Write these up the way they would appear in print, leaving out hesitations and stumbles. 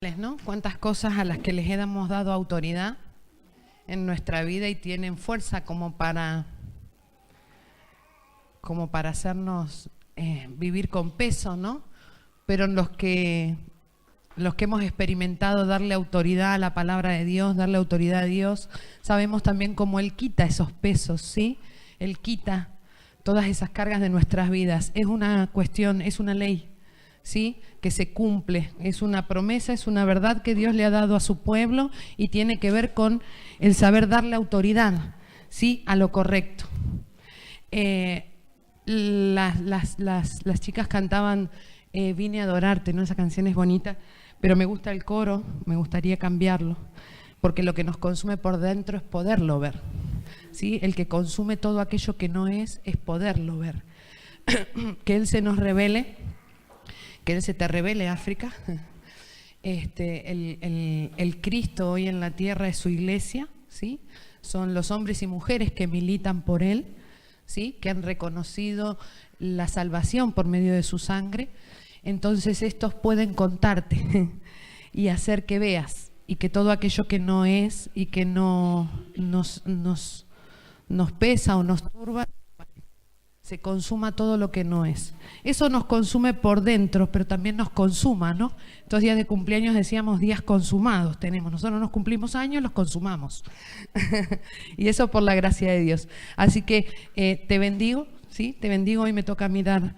¿No? Cuántas cosas a las que les hemos dado autoridad en nuestra vida y tienen fuerza como para hacernos vivir con peso, ¿no? Pero en los que hemos experimentado darle autoridad a la palabra de Dios, darle autoridad a Dios, sabemos también cómo Él quita esos pesos, ¿sí? Él quita todas esas cargas de nuestras vidas. Es una cuestión, es una ley, ¿sí? Que se cumple, es una promesa, es una verdad que Dios le ha dado a su pueblo y tiene que ver con el saber darle autoridad, ¿sí? A lo correcto. Las chicas cantaban Vine a adorarte, ¿no? Esa canción es bonita, pero me gusta el coro, me gustaría cambiarlo, porque lo que nos consume por dentro es poderlo ver, ¿sí? El que consume todo aquello que no es poderlo ver. Que Él se nos revele. Que Él se te revele, África. El Cristo hoy en la tierra es su iglesia, ¿sí? Son los hombres y mujeres que militan por Él, ¿sí? Que han reconocido la salvación por medio de su sangre. Entonces estos pueden contarte y hacer que veas y que todo aquello que no es y que no nos pesa o nos turba, se consuma todo lo que no es. Eso nos consume por dentro, pero también nos consuma, ¿no? Estos días de cumpleaños decíamos días consumados tenemos. Nosotros nos cumplimos años, los consumamos. Y eso por la gracia de Dios. Así que te bendigo, ¿sí? Te bendigo. Hoy me toca a mí dar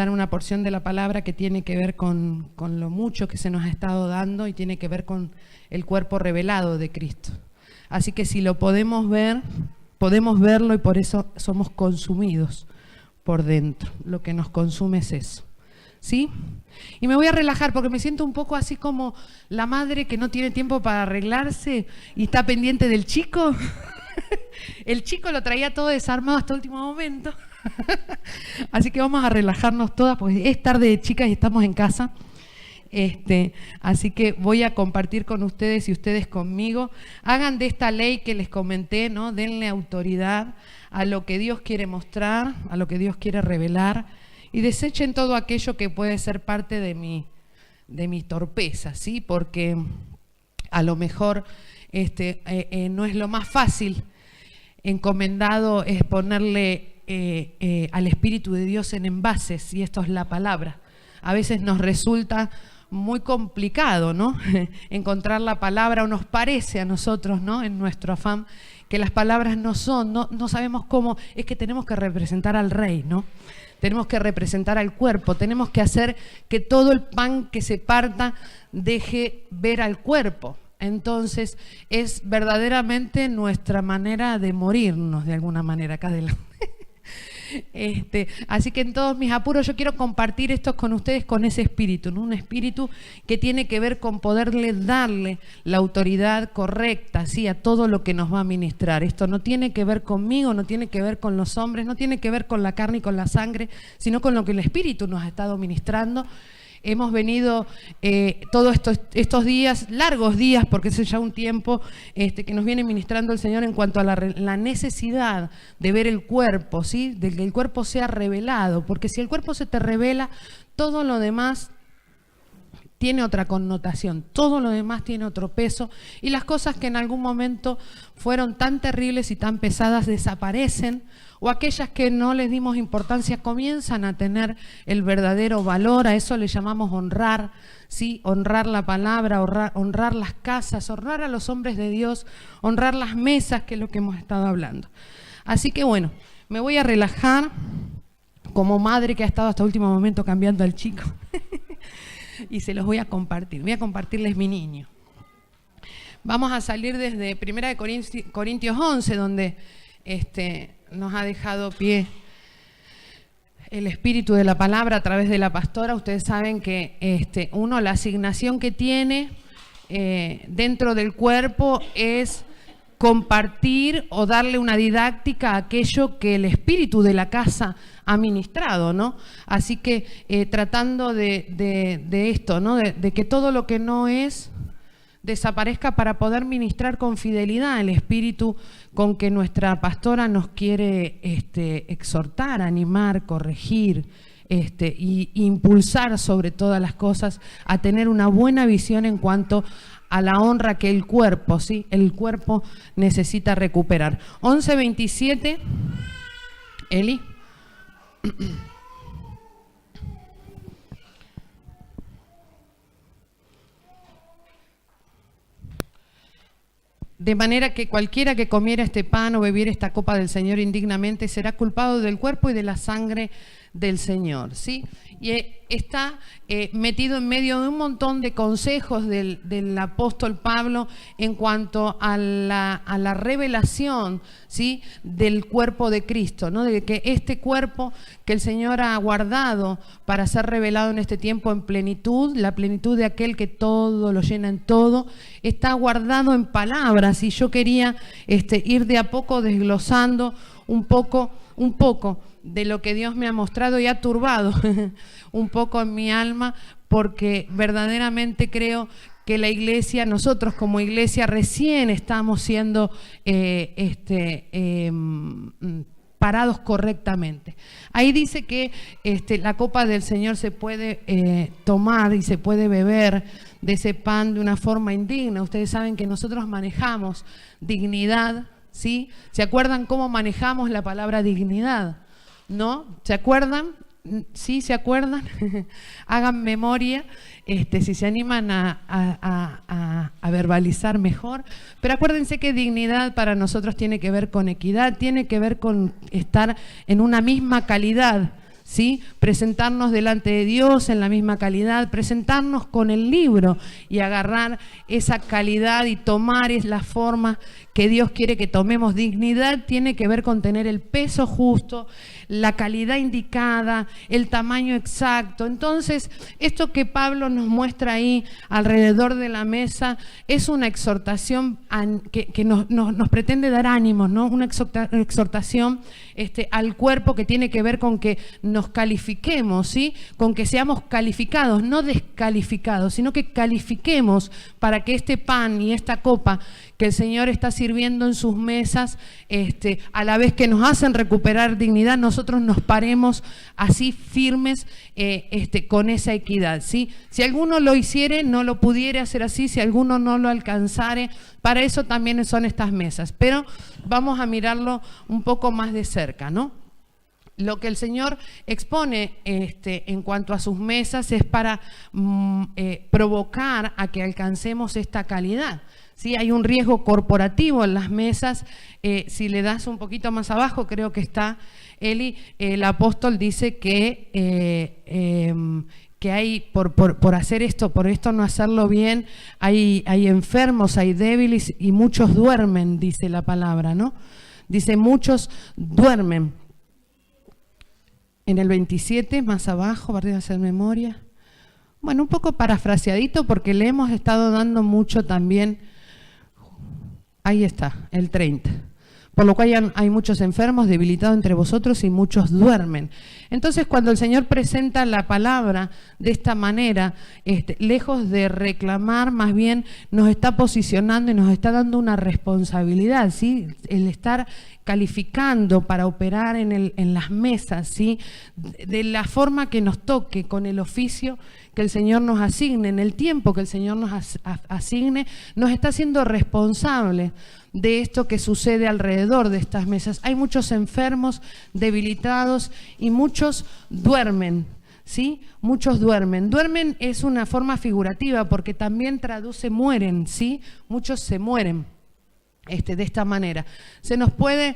una porción de la palabra que tiene que ver con lo mucho que se nos ha estado dando y tiene que ver con el cuerpo revelado de Cristo. Así que si lo podemos ver, podemos verlo y por eso somos consumidos por dentro. Lo que nos consume es eso, ¿sí? Y me voy a relajar porque me siento un poco así como la madre que no tiene tiempo para arreglarse y está pendiente del chico. El chico lo traía todo desarmado hasta el último momento. Así que vamos a relajarnos todas porque es tarde de chicas y estamos en casa. Así que voy a compartir con ustedes y ustedes conmigo. Hagan de esta ley que les comenté, ¿no? Denle autoridad a lo que Dios quiere mostrar, a lo que Dios quiere revelar y desechen todo aquello que puede ser parte de mi torpeza, ¿sí? Porque a lo mejor no es lo más fácil. Encomendado es ponerle al Espíritu de Dios en envases y esto es la palabra. A veces nos resulta muy complicado, ¿no? Encontrar la palabra, o nos parece a nosotros, ¿no? En nuestro afán, que las palabras no sabemos cómo, es que tenemos que representar al Rey, ¿no? Tenemos que representar al cuerpo, tenemos que hacer que todo el pan que se parta deje ver al cuerpo. Entonces es verdaderamente nuestra manera de morirnos de alguna manera acá adelante. Así que en todos mis apuros yo quiero compartir esto con ustedes con ese espíritu, ¿no? Un espíritu que tiene que ver con poderle darle la autoridad correcta, ¿sí? A todo lo que nos va a ministrar. Esto no tiene que ver conmigo, no tiene que ver con los hombres, no tiene que ver con la carne y con la sangre, sino con lo que el espíritu nos ha estado ministrando. Hemos venido todos estos días, largos días, porque es ya un tiempo que nos viene ministrando el Señor en cuanto a la necesidad de ver el cuerpo, ¿sí? De que el cuerpo sea revelado, porque si el cuerpo se te revela, todo lo demás tiene otra connotación, todo lo demás tiene otro peso y las cosas que en algún momento fueron tan terribles y tan pesadas desaparecen o aquellas que no les dimos importancia comienzan a tener el verdadero valor. A eso le llamamos honrar, ¿sí? Honrar la palabra, honrar las casas, honrar a los hombres de Dios, honrar las mesas, que es lo que hemos estado hablando. Así que bueno, me voy a relajar como madre que ha estado hasta el último momento cambiando al chico. Y se los voy a compartir. Voy a compartirles mi niño. Vamos a salir desde 1 Corintios 11, donde nos ha dejado pie el espíritu de la palabra a través de la pastora. Ustedes saben que la asignación que tiene dentro del cuerpo es compartir o darle una didáctica a aquello que el espíritu de la casa ha ministrado, ¿no? Así que tratando de esto, ¿no? De que todo lo que no es desaparezca para poder ministrar con fidelidad el espíritu con que nuestra pastora nos quiere exhortar, animar, corregir, y impulsar sobre todas las cosas a tener una buena visión en cuanto a la honra que el cuerpo, ¿sí? El cuerpo necesita recuperar. 11:27, Eli. De manera que cualquiera que comiera este pan o bebiera esta copa del Señor indignamente será culpado del cuerpo y de la sangre del Señor, ¿sí? Y está metido en medio de un montón de consejos del apóstol Pablo en cuanto a la revelación, ¿sí? Del cuerpo de Cristo, ¿no? De que este cuerpo que el Señor ha guardado para ser revelado en este tiempo en plenitud, la plenitud de aquel que todo lo llena en todo, está guardado en palabras. Y yo quería ir de a poco desglosando un poco de lo que Dios me ha mostrado y ha turbado un poco en mi alma, porque verdaderamente creo que la iglesia, nosotros como iglesia recién estamos siendo parados correctamente. Ahí dice que la copa del Señor se puede tomar y se puede beber de ese pan de una forma indigna. Ustedes saben que nosotros manejamos dignidad, ¿sí? ¿Se acuerdan cómo manejamos la palabra dignidad? ¿No? ¿Se acuerdan? ¿Sí? ¿Se acuerdan? Hagan memoria, si se animan a verbalizar mejor. Pero acuérdense que dignidad para nosotros tiene que ver con equidad, tiene que ver con estar en una misma calidad, ¿sí? Presentarnos delante de Dios en la misma calidad, presentarnos con el libro y agarrar esa calidad y tomar la forma que Dios quiere que tomemos. Dignidad tiene que ver con tener el peso justo, la calidad indicada, el tamaño exacto. Entonces, esto que Pablo nos muestra ahí alrededor de la mesa es una exhortación que nos pretende dar ánimos, ¿no? Una exhortación al cuerpo que tiene que ver con que nos califiquemos, ¿sí? Con que seamos calificados, no descalificados, sino que califiquemos para que este pan y esta copa que el Señor está sirviendo en sus mesas, a la vez que nos hacen recuperar dignidad, nosotros nos paremos así firmes con esa equidad, ¿sí? Si alguno lo hiciere, no lo pudiera hacer así, si alguno no lo alcanzare, para eso también son estas mesas. Pero vamos a mirarlo un poco más de cerca, ¿no? Lo que el Señor expone en cuanto a sus mesas es para provocar a que alcancemos esta calidad. Sí, hay un riesgo corporativo en las mesas. Si le das un poquito más abajo, creo que está Eli, el apóstol dice que hay, por hacer esto, por esto no hacerlo bien, hay enfermos, hay débiles y muchos duermen, dice la palabra, ¿no? Dice, muchos duermen. En el 27, más abajo, para hacer memoria. Bueno, un poco parafraseadito porque le hemos estado dando mucho también. Ahí está, el 30. Por lo cual hay muchos enfermos, debilitados entre vosotros y muchos duermen. Entonces, cuando el Señor presenta la palabra de esta manera, lejos de reclamar, más bien nos está posicionando y nos está dando una responsabilidad, ¿sí? El estar calificando para operar en las mesas, ¿sí? De la forma que nos toque, con el oficio que el Señor nos asigne, en el tiempo que el Señor nos asigne, nos está haciendo responsables de esto que sucede alrededor de estas mesas. Hay muchos enfermos, debilitados y muchos duermen, ¿sí? Muchos duermen. Duermen es una forma figurativa porque también traduce mueren, ¿sí? Muchos se mueren. De esta manera. Se nos puede,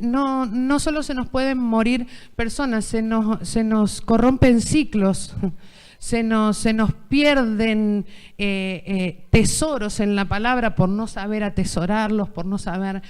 no solo se nos pueden morir personas, se nos corrompen ciclos, se nos pierden tesoros en la palabra por no saber atesorarlos, por no saber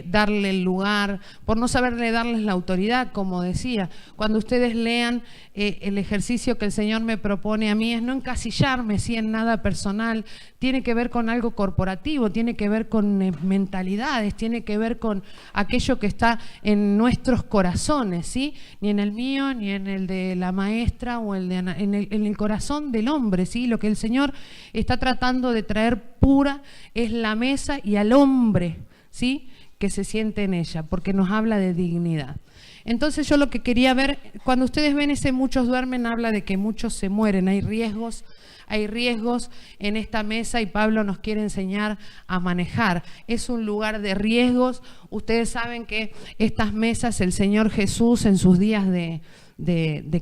darle el lugar, por no saberle darles la autoridad, como decía. Cuando ustedes lean el ejercicio que el Señor me propone a mí es no encasillarme, ¿sí? En nada personal, tiene que ver con algo corporativo, tiene que ver con mentalidades, tiene que ver con aquello que está en nuestros corazones, ¿sí? Ni en el mío, ni en el de la maestra o en el corazón del hombre, ¿sí? Lo que el Señor está tratando de traer pura es la mesa y al hombre, ¿sí? Que se siente en ella, porque nos habla de dignidad. Entonces yo lo que quería ver, cuando ustedes ven ese muchos duermen, habla de que muchos se mueren, hay riesgos en esta mesa y Pablo nos quiere enseñar a manejar. Es un lugar de riesgos. Ustedes saben que estas mesas, el Señor Jesús en sus días de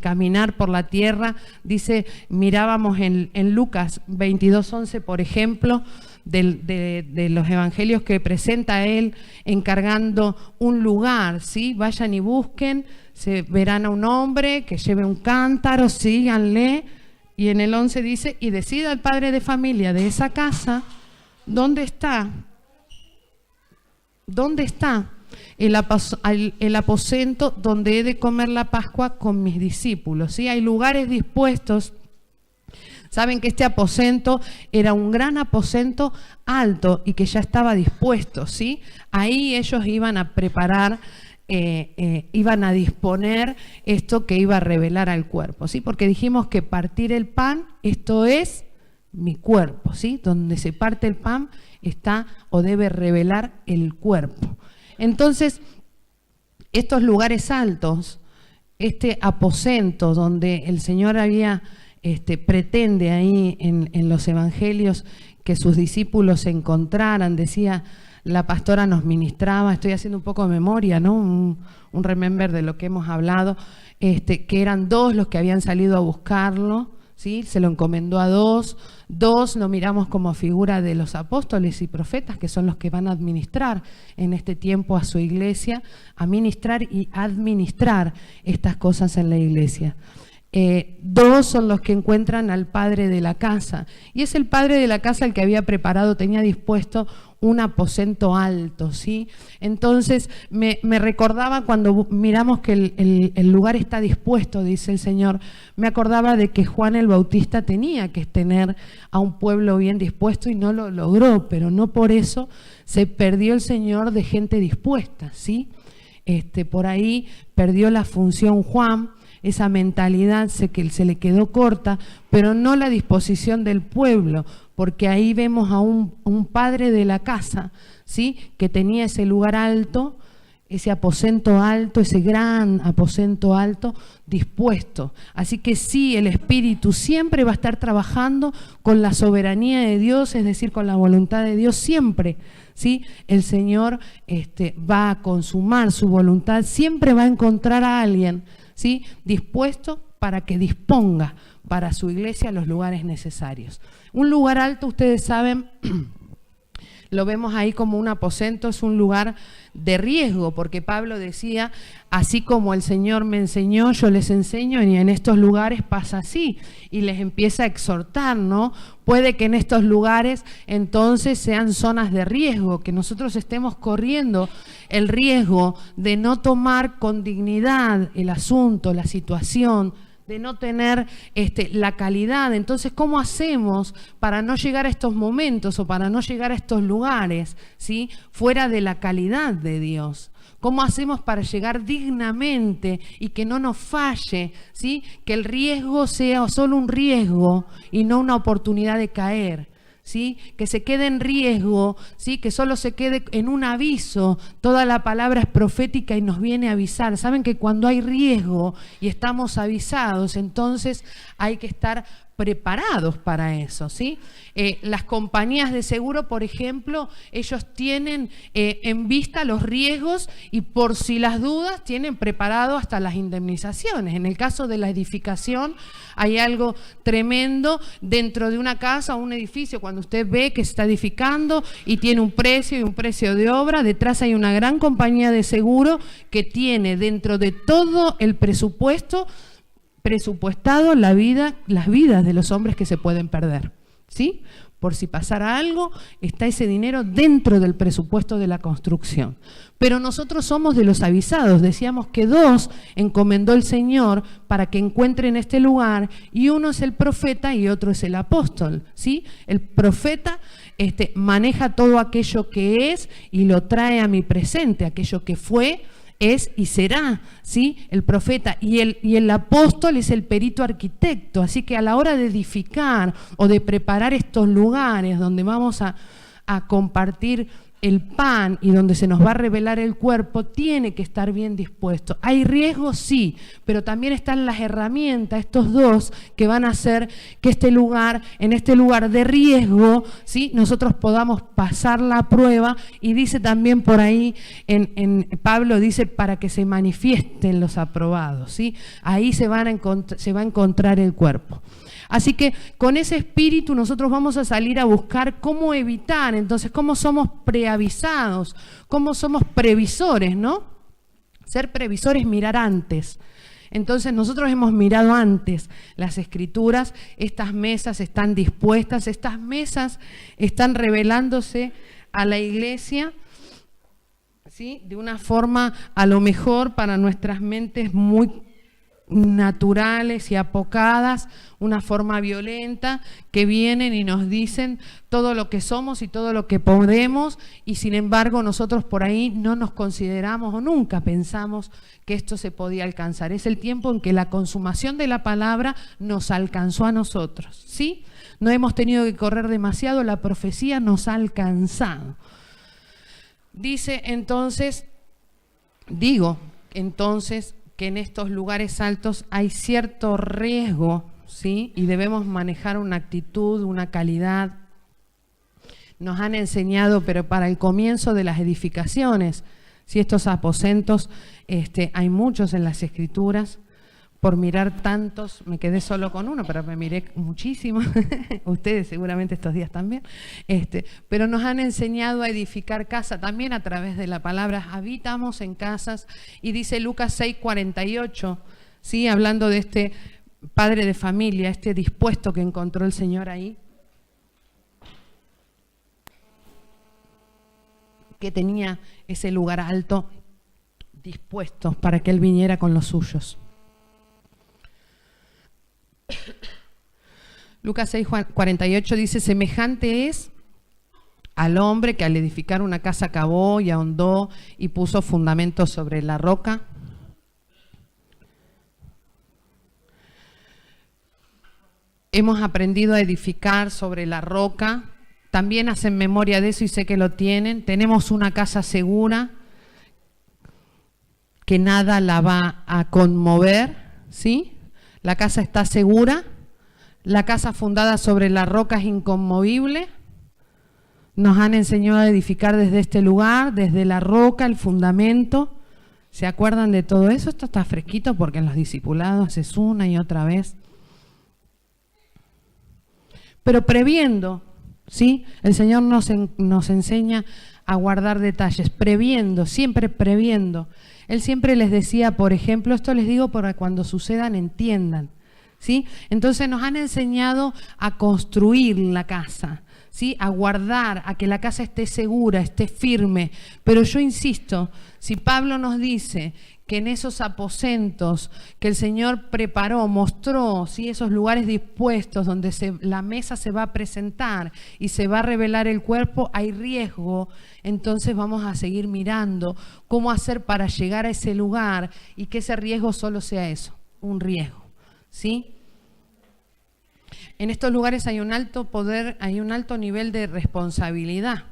caminar por la tierra, dice, mirábamos en Lucas 22:11, por ejemplo, de los evangelios que presenta él encargando un lugar, ¿sí? Vayan y busquen, se verán a un hombre que lleve un cántaro, síganle. Y en el 11 dice, y decida el padre de familia de esa casa, ¿dónde está el aposento donde he de comer la Pascua con mis discípulos? ¿Sí? Hay lugares dispuestos. Saben que este aposento era un gran aposento alto y que ya estaba dispuesto, ¿sí? Ahí ellos iban a preparar, iban a disponer esto que iba a revelar al cuerpo, ¿sí? Porque dijimos que partir el pan, esto es mi cuerpo, ¿sí? Donde se parte el pan está o debe revelar el cuerpo. Entonces, estos lugares altos, este aposento donde el Señor había pretende ahí en los evangelios que sus discípulos se encontraran, decía la pastora, nos ministraba, estoy haciendo un poco de memoria, ¿no? Un remember de lo que hemos hablado, que eran 2 los que habían salido a buscarlo, ¿sí? Se lo encomendó a 2 lo miramos como figura de los apóstoles y profetas, que son los que van a administrar en este tiempo a su iglesia, a ministrar y administrar estas cosas en la iglesia. 2 son los que encuentran al padre de la casa, y es el padre de la casa el que había preparado, tenía dispuesto un aposento alto, ¿sí? Entonces me recordaba cuando miramos que el lugar está dispuesto, dice el Señor, me acordaba de que Juan el Bautista tenía que tener a un pueblo bien dispuesto y no lo logró, pero no por eso se perdió el Señor de gente dispuesta, ¿sí? Por ahí perdió la función Juan, esa mentalidad se le quedó corta, pero no la disposición del pueblo, porque ahí vemos a un padre de la casa, ¿sí? Que tenía ese lugar alto, ese aposento alto, ese gran aposento alto dispuesto. Así que sí, el Espíritu siempre va a estar trabajando con la soberanía de Dios, es decir, con la voluntad de Dios siempre, ¿sí? El Señor va a consumar su voluntad, siempre va a encontrar a alguien, ¿sí? Dispuesto para que disponga para su iglesia los lugares necesarios. Un lugar alto, ustedes saben, lo vemos ahí como un aposento, es un lugar de riesgo, porque Pablo decía, así como el Señor me enseñó, yo les enseño, y en estos lugares pasa así, y les empieza a exhortar, ¿no? Puede que en estos lugares entonces sean zonas de riesgo, que nosotros estemos corriendo el riesgo de no tomar con dignidad el asunto, la situación, de no tener la calidad. Entonces, ¿cómo hacemos para no llegar a estos momentos o para no llegar a estos lugares, ¿sí? Fuera de la calidad de Dios? ¿Cómo hacemos para llegar dignamente y que no nos falle, ¿sí? Que el riesgo sea solo un riesgo y no una oportunidad de caer, ¿sí? Que se quede en riesgo, ¿sí? Que solo se quede en un aviso. Toda la palabra es profética y nos viene a avisar. Saben que cuando hay riesgo y estamos avisados, entonces hay que estar preparados para eso, ¿sí? Las compañías de seguro, por ejemplo, ellos tienen en vista los riesgos y por si las dudas tienen preparado hasta las indemnizaciones. En el caso de la edificación hay algo tremendo dentro de una casa o un edificio. Cuando usted ve que se está edificando y tiene un precio y un precio de obra, detrás hay una gran compañía de seguro que tiene dentro de todo el presupuestado las vidas de los hombres que se pueden perder, ¿sí? Por si pasara algo, está ese dinero dentro del presupuesto de la construcción. Pero nosotros somos de los avisados. Decíamos que 2 encomendó el Señor para que encuentren este lugar, y uno es el profeta y otro es el apóstol, ¿sí? El profeta maneja todo aquello que es y lo trae a mi presente, aquello que fue, es y será, ¿sí? El profeta y el apóstol es el perito arquitecto. Así que a la hora de edificar o de preparar estos lugares donde vamos a compartir el pan y donde se nos va a revelar el cuerpo tiene que estar bien dispuesto. Hay riesgos, sí, pero también están las herramientas, estos dos, que van a hacer que en este lugar de riesgo, ¿sí?, nosotros podamos pasar la prueba. Y dice también por ahí, Pablo dice, para que se manifiesten los aprobados, ¿sí? Ahí se va a encontrar el cuerpo. Así que con ese espíritu nosotros vamos a salir a buscar cómo evitar, entonces cómo somos preavisados, cómo somos previsores, ¿no? Ser previsores, mirar antes. Entonces nosotros hemos mirado antes las Escrituras, estas mesas están dispuestas, estas mesas están revelándose a la iglesia, ¿sí?, de una forma a lo mejor para nuestras mentes muy naturales y apocadas, una forma violenta, que vienen y nos dicen todo lo que somos y todo lo que podemos, y sin embargo nosotros por ahí no nos consideramos o nunca pensamos que esto se podía alcanzar. Es el tiempo en que la consumación de la palabra nos alcanzó a nosotros, ¿sí? No hemos tenido que correr demasiado, la profecía nos ha alcanzado. Dice entonces, que en estos lugares altos hay cierto riesgo, ¿sí?, y debemos manejar una actitud, una calidad. Nos han enseñado, pero para el comienzo de las edificaciones, si estos aposentos, hay muchos en las Escrituras. Por mirar tantos, me quedé solo con uno, pero me miré muchísimo, ustedes seguramente estos días también, pero nos han enseñado a edificar casa también a través de la palabra. Habitamos en casas, y dice Lucas 6:48, ¿sí?, hablando de este padre de familia, este dispuesto que encontró el Señor ahí, que tenía ese lugar alto dispuesto para que él viniera con los suyos. Lucas 6:48 dice: semejante es al hombre que al edificar una casa cavó y ahondó y puso fundamentos sobre la roca. Hemos aprendido a edificar sobre la roca. También hacen memoria de eso y sé que lo tienen. Tenemos una casa segura que nada la va a conmover, ¿sí? La casa está segura, la casa fundada sobre la roca es inconmovible. Nos han enseñado a edificar desde este lugar, desde la roca, el fundamento. ¿Se acuerdan de todo eso? Esto está fresquito porque en los discipulados es una y otra vez. Pero previendo, ¿sí? El Señor nos enseña a guardar detalles, previendo, siempre previendo. Él siempre les decía, por ejemplo, esto les digo para cuando sucedan entiendan, ¿sí? Entonces nos han enseñado a construir la casa, ¿sí?, a guardar, a que la casa esté segura, esté firme. Pero yo insisto, si Pablo nos dice que en esos aposentos que el Señor preparó, mostró, ¿sí?, esos lugares dispuestos donde la mesa se va a presentar y se va a revelar el cuerpo, hay riesgo. Entonces vamos a seguir mirando cómo hacer para llegar a ese lugar y que ese riesgo solo sea eso, un riesgo, ¿sí? En estos lugares hay un alto poder, hay un alto nivel de responsabilidad.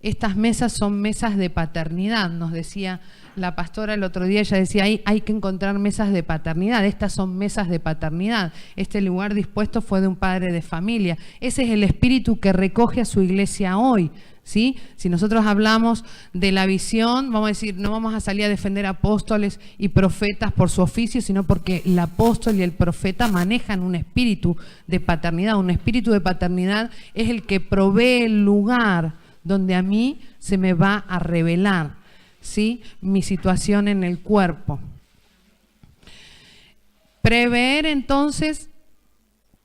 Estas mesas son mesas de paternidad, nos decía la pastora el otro día, ella decía, hay que encontrar mesas de paternidad, estas son mesas de paternidad. Este lugar dispuesto fue de un padre de familia. Ese es el espíritu que recoge a su iglesia hoy, ¿sí? Si nosotros hablamos de la visión, vamos a decir, no vamos a salir a defender apóstoles y profetas por su oficio, sino porque el apóstol y el profeta manejan un espíritu de paternidad. Un espíritu de paternidad es el que provee el lugar donde a mí se me va a revelar, ¿sí?, mi situación en el cuerpo. Prever entonces,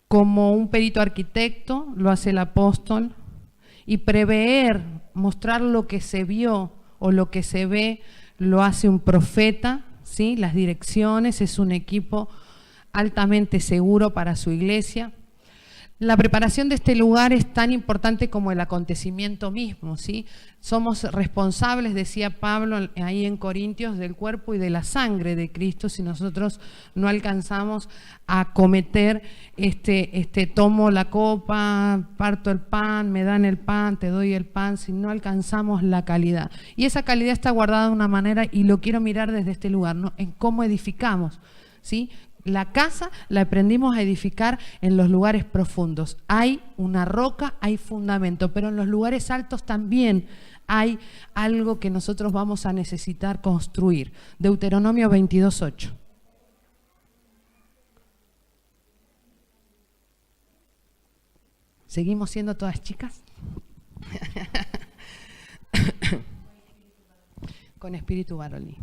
como un perito arquitecto, lo hace el apóstol, y prever, mostrar lo que se vio o lo que se ve, lo hace un profeta, ¿sí? Las direcciones, es un equipo altamente seguro para su iglesia. La preparación de este lugar es tan importante como el acontecimiento mismo, ¿sí? Somos responsables, decía Pablo ahí en Corintios, del cuerpo y de la sangre de Cristo. Si nosotros no alcanzamos a cometer tomo la copa, parto el pan, me dan el pan, te doy el pan, si no alcanzamos la calidad. Y esa calidad está guardada de una manera, y lo quiero mirar desde este lugar, ¿no? En cómo edificamos, ¿sí? La casa la aprendimos a edificar en los lugares profundos. Hay una roca, hay fundamento, pero en los lugares altos también hay algo que nosotros vamos a necesitar construir. Deuteronomio 22:8. ¿Seguimos siendo todas chicas? Con espíritu varonil.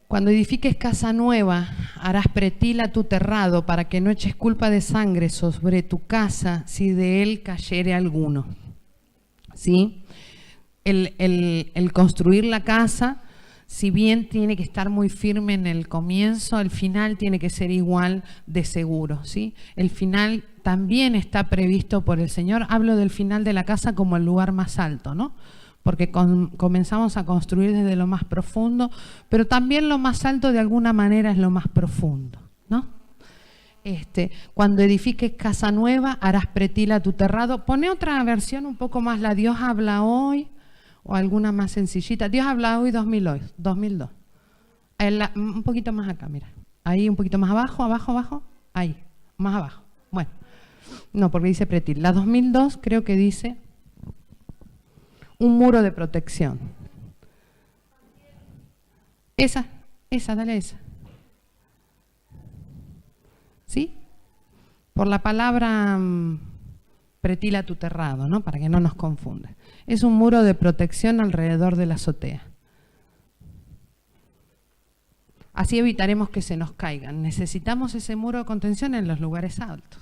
Cuando edifiques casa nueva, harás pretila tu terrado, para que no eches culpa de sangre sobre tu casa si de él cayere alguno. ¿Sí? El construir la casa, si bien tiene que estar muy firme en el comienzo, el final tiene que ser igual de seguro, ¿sí? El final también está previsto por el Señor. Hablo del final de la casa como el lugar más alto, ¿no? Porque comenzamos a construir desde lo más profundo, pero también lo más alto de alguna manera es lo más profundo, ¿no? Cuando edifiques casa nueva, harás pretila tu terrado. Pone otra versión un poco más, la Dios habla hoy, o alguna más sencillita. Dios habla hoy 2002. Un poquito más acá, mira. Ahí un poquito más abajo, ahí, más abajo. Bueno, no, porque dice pretil. La 2002 creo que dice un muro de protección. Esa, dale esa. ¿Sí? Por la palabra pretila tu terrado, ¿no? Para que no nos confunda. Es un muro de protección alrededor de la azotea. Así evitaremos que se nos caigan. Necesitamos ese muro de contención en los lugares altos.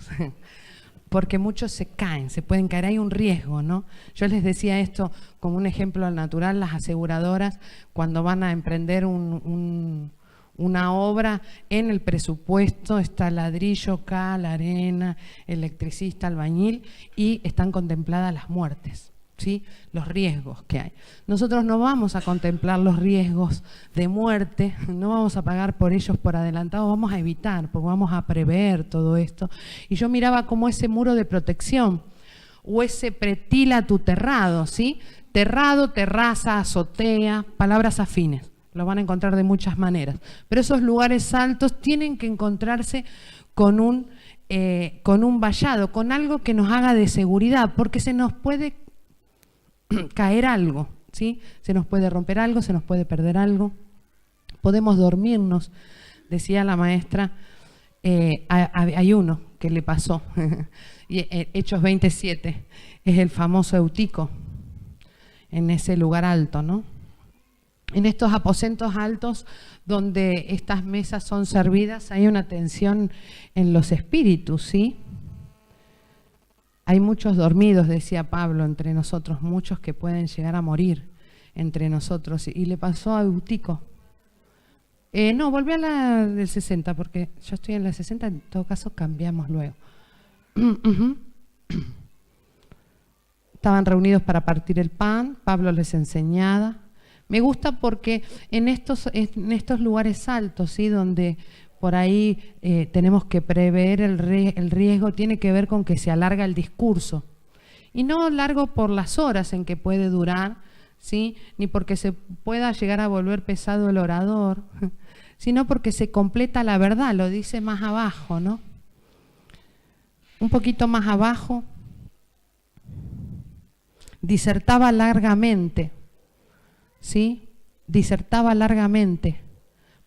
Porque muchos se caen, se pueden caer, hay un riesgo, ¿no? Yo les decía esto como un ejemplo al natural. Las aseguradoras, cuando van a emprender una obra, en el presupuesto está ladrillo, cal, arena, electricista, albañil, y están contempladas las muertes, ¿sí? Los riesgos que hay. Nosotros no vamos a contemplar los riesgos de muerte, no vamos a pagar por ellos por adelantado, vamos a evitar, porque vamos a prever todo esto. Y yo miraba como ese muro de protección, o ese pretila tu terrado, ¿sí? Terrado, terraza, azotea, palabras afines. Lo van a encontrar de muchas maneras. Pero esos lugares altos tienen que encontrarse con un vallado, con algo que nos haga de seguridad, porque se nos puede caer algo, ¿sí? Se nos puede romper algo, se nos puede perder algo. Podemos dormirnos, decía la maestra. Hay uno que le pasó, Hechos 27, es el famoso Eutico, en ese lugar alto, ¿no? En estos aposentos altos donde estas mesas son servidas, hay una tensión en los espíritus, ¿sí? Hay muchos dormidos, decía Pablo, entre nosotros, muchos que pueden llegar a morir entre nosotros. Y le pasó a Eutico. No, volví a la del 60, porque yo estoy en la 60, en todo caso cambiamos luego. Estaban reunidos para partir el pan, Pablo les enseñaba. Me gusta porque en estos lugares altos, ¿sí? Donde por ahí tenemos que prever el riesgo, tiene que ver con que se alarga el discurso. Y no largo por las horas en que puede durar, ¿sí? Ni porque se pueda llegar a volver pesado el orador, sino porque se completa la verdad, lo dice más abajo, ¿no? Un poquito más abajo, disertaba largamente. ¿Sí? Disertaba largamente.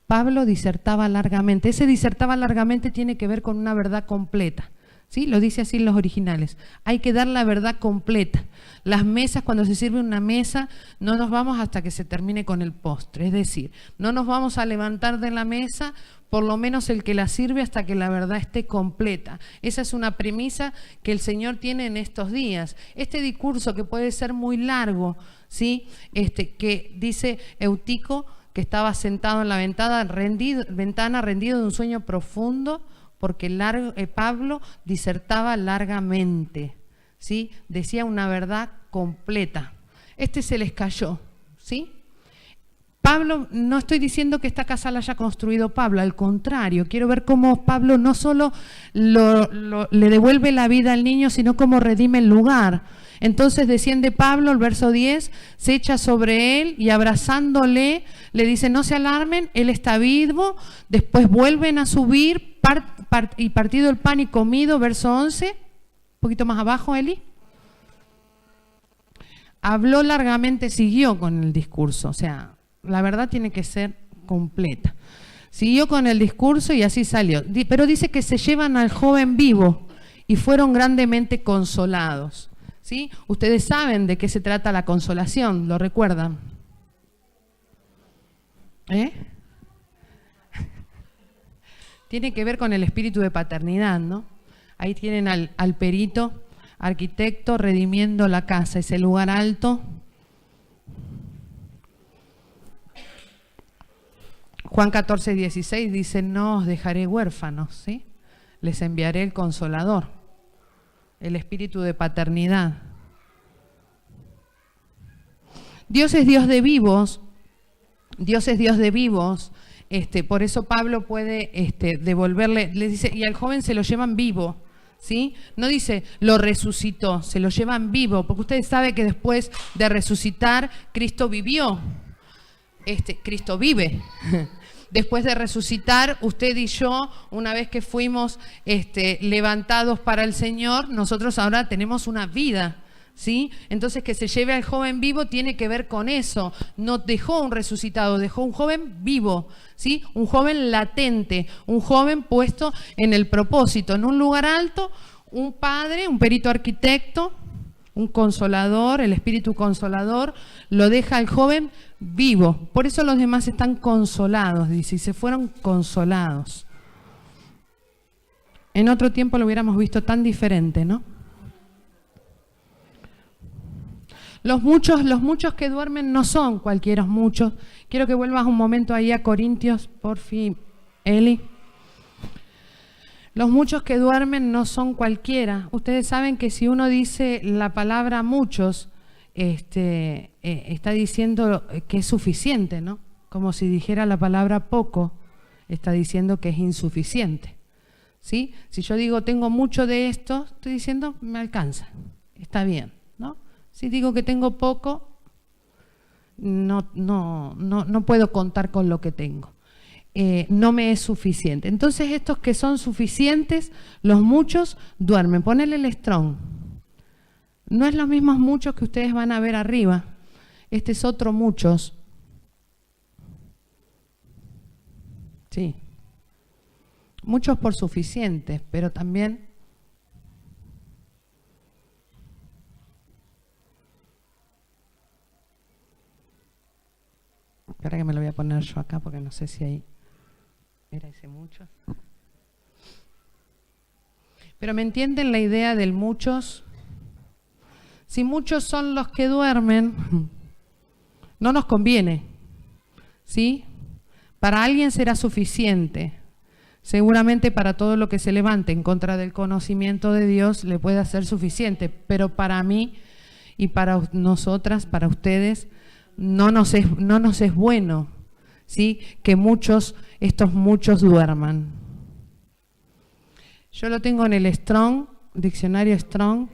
Pablo disertaba largamente. Ese disertaba largamente tiene que ver con una verdad completa. ¿Sí? Lo dice así en los originales. Hay que dar la verdad completa. Las mesas, cuando se sirve una mesa, no nos vamos hasta que se termine con el postre. Es decir, no nos vamos a levantar de la mesa, por lo menos el que la sirve, hasta que la verdad esté completa. Esa es una premisa que el Señor tiene en estos días. Este discurso que puede ser muy largo, ¿sí? Que dice Eutico, que estaba sentado en la ventana rendido de un sueño profundo, porque Pablo disertaba largamente, ¿sí? Decía una verdad completa. Este se les cayó, ¿sí? Pablo, no estoy diciendo que esta casa la haya construido Pablo, al contrario, quiero ver cómo Pablo no solo le devuelve la vida al niño, sino cómo redime el lugar. Entonces desciende Pablo, el verso 10, se echa sobre él y abrazándole le dice: no se alarmen, él está vivo. Después vuelven a subir y partido el pan y comido, verso 11, un poquito más abajo, Eli. Habló largamente, siguió con el discurso, o sea, la verdad tiene que ser completa. Siguió con el discurso y así salió. Pero dice que se llevan al joven vivo y fueron grandemente consolados. ¿Sí? Ustedes saben de qué se trata la consolación, ¿lo recuerdan? Tiene que ver con el espíritu de paternidad, ¿no? Ahí tienen al perito, arquitecto, redimiendo la casa, ese lugar alto. Juan 14, 16 dice: no os dejaré huérfanos, ¿sí? Les enviaré el Consolador, el espíritu de paternidad. Dios es Dios de vivos, Dios es Dios de vivos, por eso Pablo puede devolverle, le dice, y al joven se lo llevan vivo, ¿sí? No dice lo resucitó, se lo llevan vivo, porque ustedes saben que después de resucitar, Cristo vivió, Cristo vive. Después de resucitar, usted y yo, una vez que fuimos levantados para el Señor, nosotros ahora tenemos una vida, ¿sí? Entonces, que se lleve al joven vivo tiene que ver con eso. No dejó un resucitado, dejó un joven vivo, ¿sí? Un joven latente, un joven puesto en el propósito, en un lugar alto, un padre, un perito arquitecto, un consolador, el espíritu consolador, lo deja al joven vivo. Por eso los demás están consolados, dice, y se fueron consolados. En otro tiempo lo hubiéramos visto tan diferente, ¿no? Los muchos que duermen no son cualquiera muchos. Quiero que vuelvas un momento ahí a Corintios, por fin, Eli. Los muchos que duermen no son cualquiera. Ustedes saben que si uno dice la palabra muchos, está diciendo que es suficiente, ¿no? Como si dijera la palabra poco, está diciendo que es insuficiente, ¿sí? Si yo digo tengo mucho de esto, estoy diciendo me alcanza, está bien, ¿no? Si digo que tengo poco, no puedo contar con lo que tengo. No me es suficiente. Entonces estos que son suficientes, los muchos duermen. Ponele el Strong. No es los mismos muchos que ustedes van a ver arriba. Este es otro muchos. Sí. Muchos por suficientes, pero también espera que me lo voy a poner yo acá porque no sé si ahí era ese muchos. Pero ¿me entienden la idea del muchos? Si muchos son los que duermen, no nos conviene, ¿sí? Para alguien será suficiente. Seguramente para todo lo que se levante en contra del conocimiento de Dios le puede ser suficiente, pero para mí y para nosotras, para ustedes, no nos es bueno, ¿sí? Que estos muchos duerman. Yo lo tengo en el Strong, diccionario Strong.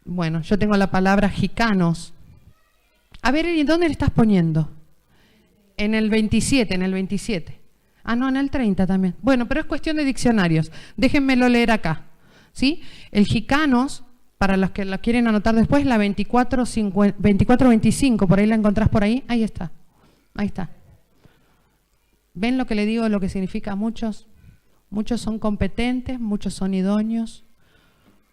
Bueno, yo tengo la palabra jicanos. A ver, ¿y dónde le estás poniendo? En el 27, en el 27. Ah, no, en el 30 también. Bueno, pero es cuestión de diccionarios. Déjenmelo leer acá, ¿sí? El jicanos, para los que la quieren anotar después, la 2425, por ahí la encontrás por ahí. Ahí está, ahí está. ¿Ven lo que le digo, lo que significa muchos? Muchos son competentes, muchos son idóneos,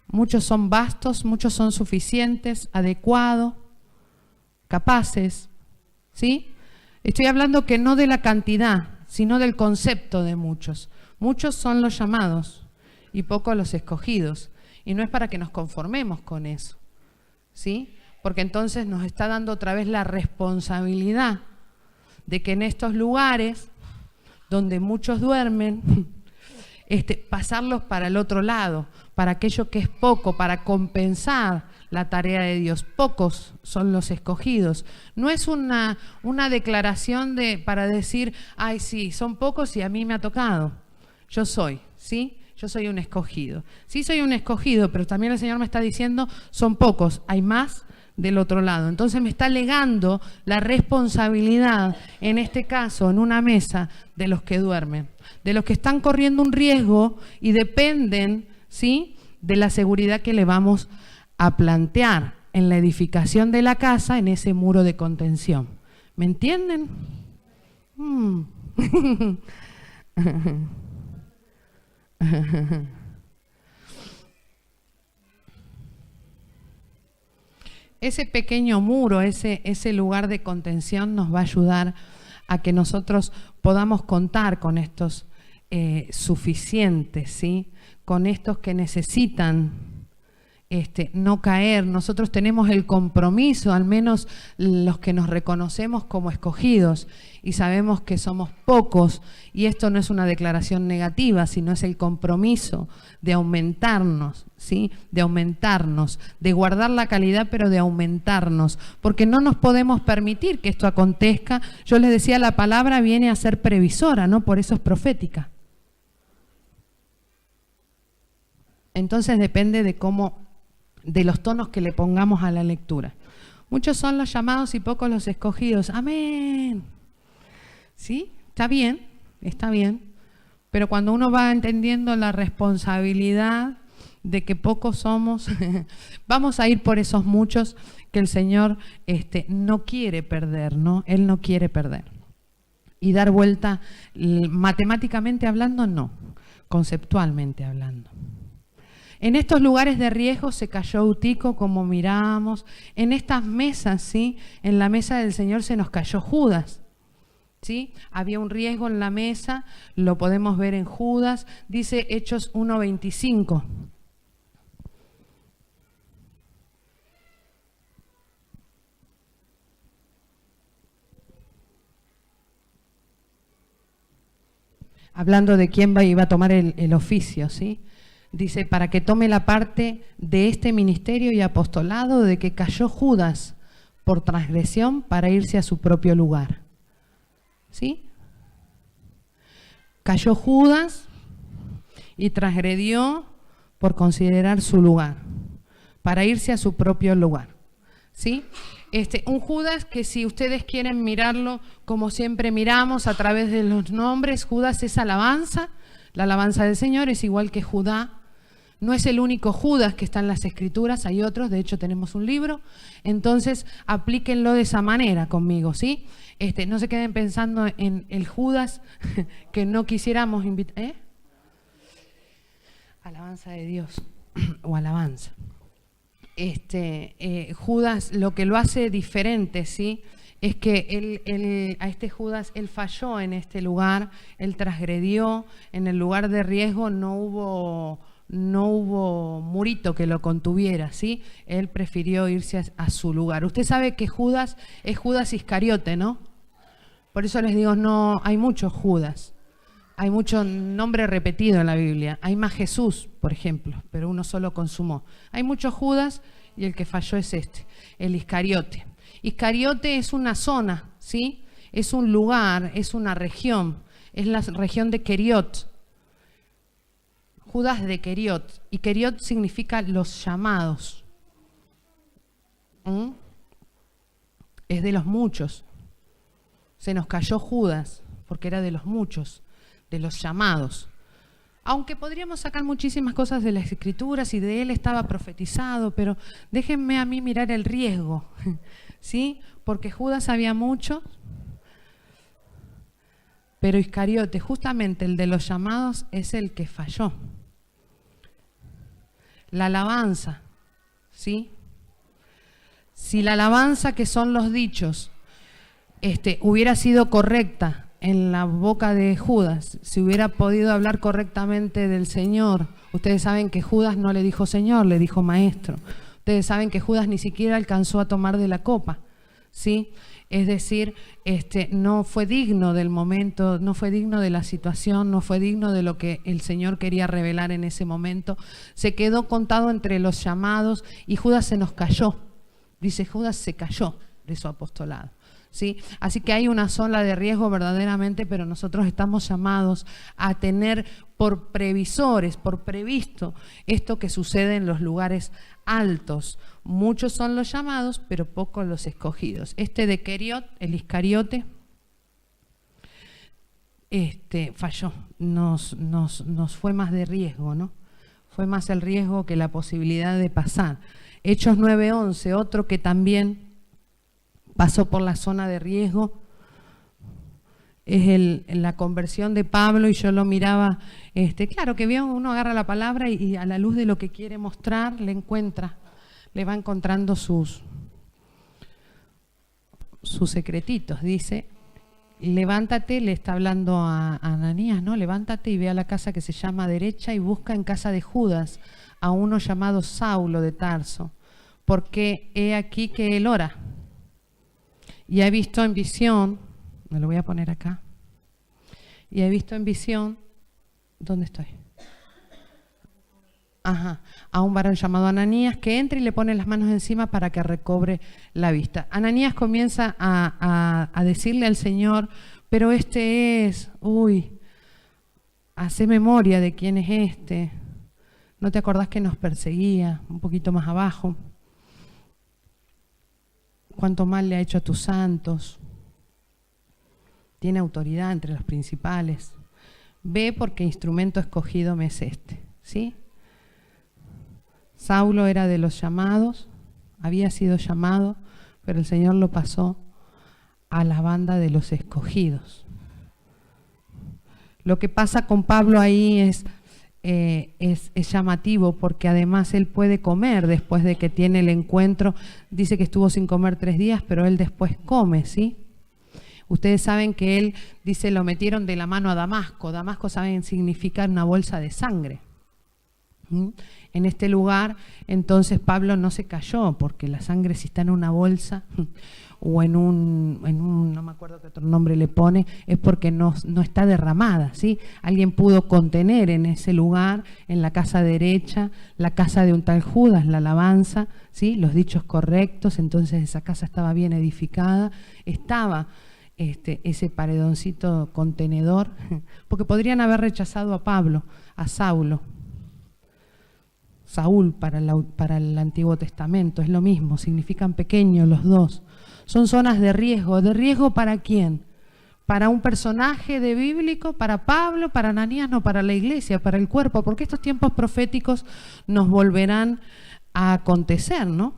muchos son vastos, muchos son suficientes, adecuados, capaces, ¿sí? Estoy hablando que no de la cantidad, sino del concepto de muchos. Muchos son los llamados y pocos los escogidos. Y no es para que nos conformemos con eso, ¿sí? Porque entonces nos está dando otra vez la responsabilidad de que en estos lugares donde muchos duermen, pasarlos para el otro lado, para aquello que es poco, para compensar la tarea de Dios. Pocos son los escogidos. No es una declaración para decir, ay sí, son pocos y a mí me ha tocado. Yo soy, ¿sí? Yo soy un escogido. Sí soy un escogido, pero también el Señor me está diciendo, son pocos, hay más del otro lado. Entonces me está legando la responsabilidad, en este caso, en una mesa, de los que duermen, de los que están corriendo un riesgo y dependen, ¿sí?, de la seguridad que le vamos a plantear en la edificación de la casa, en ese muro de contención. ¿Me entienden? Ese pequeño muro, ese lugar de contención nos va a ayudar a que nosotros podamos contar con estos suficientes, ¿sí? Con estos que necesitan no caer. Nosotros tenemos el compromiso, al menos los que nos reconocemos como escogidos y sabemos que somos pocos, y esto no es una declaración negativa, sino es el compromiso de aumentarnos, ¿sí? De aumentarnos, de guardar la calidad, pero de aumentarnos, porque no nos podemos permitir que esto acontezca. Yo les decía, la palabra viene a ser previsora, ¿no? Por eso es profética. Entonces depende de los tonos que le pongamos a la lectura. Muchos son los llamados y pocos los escogidos. Amén. ¿Sí? Está bien, pero cuando uno va entendiendo la responsabilidad de que pocos somos, vamos a ir por esos muchos que el Señor no quiere perder, ¿no? Él no quiere perder. Y dar vuelta, matemáticamente hablando, no, conceptualmente hablando. En estos lugares de riesgo se cayó Eutico, como miramos. En estas mesas, ¿sí? En la mesa del Señor se nos cayó Judas, ¿sí? Había un riesgo en la mesa, lo podemos ver en Judas. Dice Hechos 1:25. Hablando de quién iba a tomar el oficio, ¿sí? Dice, para que tome la parte de este ministerio y apostolado de que cayó Judas por transgresión para irse a su propio lugar. ¿Sí? Cayó Judas y transgredió por considerar su lugar, para irse a su propio lugar. ¿Sí? Un Judas que, si ustedes quieren mirarlo como siempre miramos a través de los nombres, Judas es alabanza. La alabanza del Señor es igual que Judá. No es el único Judas que está en las Escrituras, hay otros, de hecho tenemos un libro. Entonces aplíquenlo de esa manera conmigo, ¿sí? No se queden pensando en el Judas que no quisiéramos invitar. Alabanza de Dios o alabanza. Judas, lo que lo hace diferente, ¿sí?, es que a este Judas, él falló en este lugar, él transgredió. En el lugar de riesgo no hubo murito que lo contuviera, ¿sí? Él prefirió irse a su lugar. Usted sabe que Judas es Judas Iscariote, ¿no? Por eso les digo, no hay muchos Judas. Hay mucho nombre repetido en la Biblia. Hay más Jesús, por ejemplo, pero uno solo consumó. Hay muchos Judas y el que falló es el Iscariote. Iscariote es una zona, ¿sí? Es un lugar, es una región. Es la región de Queriot. Judas de Queriot. Y Queriot significa los llamados. Es de los muchos. Se nos cayó Judas porque era de los muchos, de los llamados. Aunque podríamos sacar muchísimas cosas de las Escrituras y de él estaba profetizado, pero déjenme a mí mirar el riesgo, ¿sí? Porque Judas había mucho, pero Iscariote, justamente el de los llamados, es el que falló. La alabanza, ¿sí? Si la alabanza, que son los dichos, hubiera sido correcta en la boca de Judas, si hubiera podido hablar correctamente del Señor. Ustedes saben que Judas no le dijo Señor, le dijo Maestro. Ustedes saben que Judas ni siquiera alcanzó a tomar de la copa, ¿sí? Es decir, no fue digno del momento, no fue digno de la situación, no fue digno de lo que el Señor quería revelar en ese momento. Se quedó contado entre los llamados y Judas se nos cayó. Dice, Judas se cayó de su apostolado. ¿Sí? Así que hay una zona de riesgo verdaderamente, pero nosotros estamos llamados a tener por previsores, por previsto, esto que sucede en los lugares altos. Muchos son los llamados, pero pocos los escogidos. De Queriot, el Iscariote, falló, nos fue más de riesgo, ¿no? Fue más el riesgo que la posibilidad de pasar. Hechos 9:11, otro que también pasó por la zona de riesgo, es la conversión de Pablo, y yo lo miraba, claro que bien, uno agarra la palabra y a la luz de lo que quiere mostrar, le va encontrando sus secretitos. Dice, levántate, le está hablando a Ananías, ¿no? Levántate y ve a la casa que se llama Derecha y busca en casa de Judas a uno llamado Saulo de Tarso, porque he aquí que él ora. Y he visto en visión, me lo voy a poner acá, y he visto en visión, ¿dónde estoy? A un varón llamado Ananías que entra y le pone las manos encima para que recobre la vista. Ananías comienza a decirle al Señor, pero hace memoria de quién es ¿no te acordás que nos perseguía? Un poquito más abajo. Cuánto mal le ha hecho a tus santos. Tiene autoridad entre los principales. Ve porque instrumento escogido me es ¿sí? Saulo era de los llamados, había sido llamado, pero el Señor lo pasó a la banda de los escogidos. Lo que pasa con Pablo ahí es llamativo, porque además él puede comer después de que tiene el encuentro. Dice que estuvo sin comer 3 días, pero él después come, ¿sí? Ustedes saben que él, dice, lo metieron de la mano a Damasco. Damasco, saben, significa una bolsa de sangre. En este lugar, entonces Pablo no se cayó, porque la sangre, si está en una bolsa o en un no me acuerdo qué otro nombre le pone, es porque no está derramada, ¿sí? Alguien pudo contener en ese lugar, en la casa derecha, la casa de un tal Judas, la alabanza, ¿sí? Los dichos correctos. Entonces esa casa estaba bien edificada, estaba ese paredoncito contenedor, porque podrían haber rechazado a Pablo, a Saulo. Saúl para el Antiguo Testamento, es lo mismo, significan pequeños los dos. Son zonas de riesgo ¿para quién? Para un personaje de bíblico, para Pablo, para Ananías, no, para la iglesia, para el cuerpo, porque estos tiempos proféticos nos volverán a acontecer, ¿no?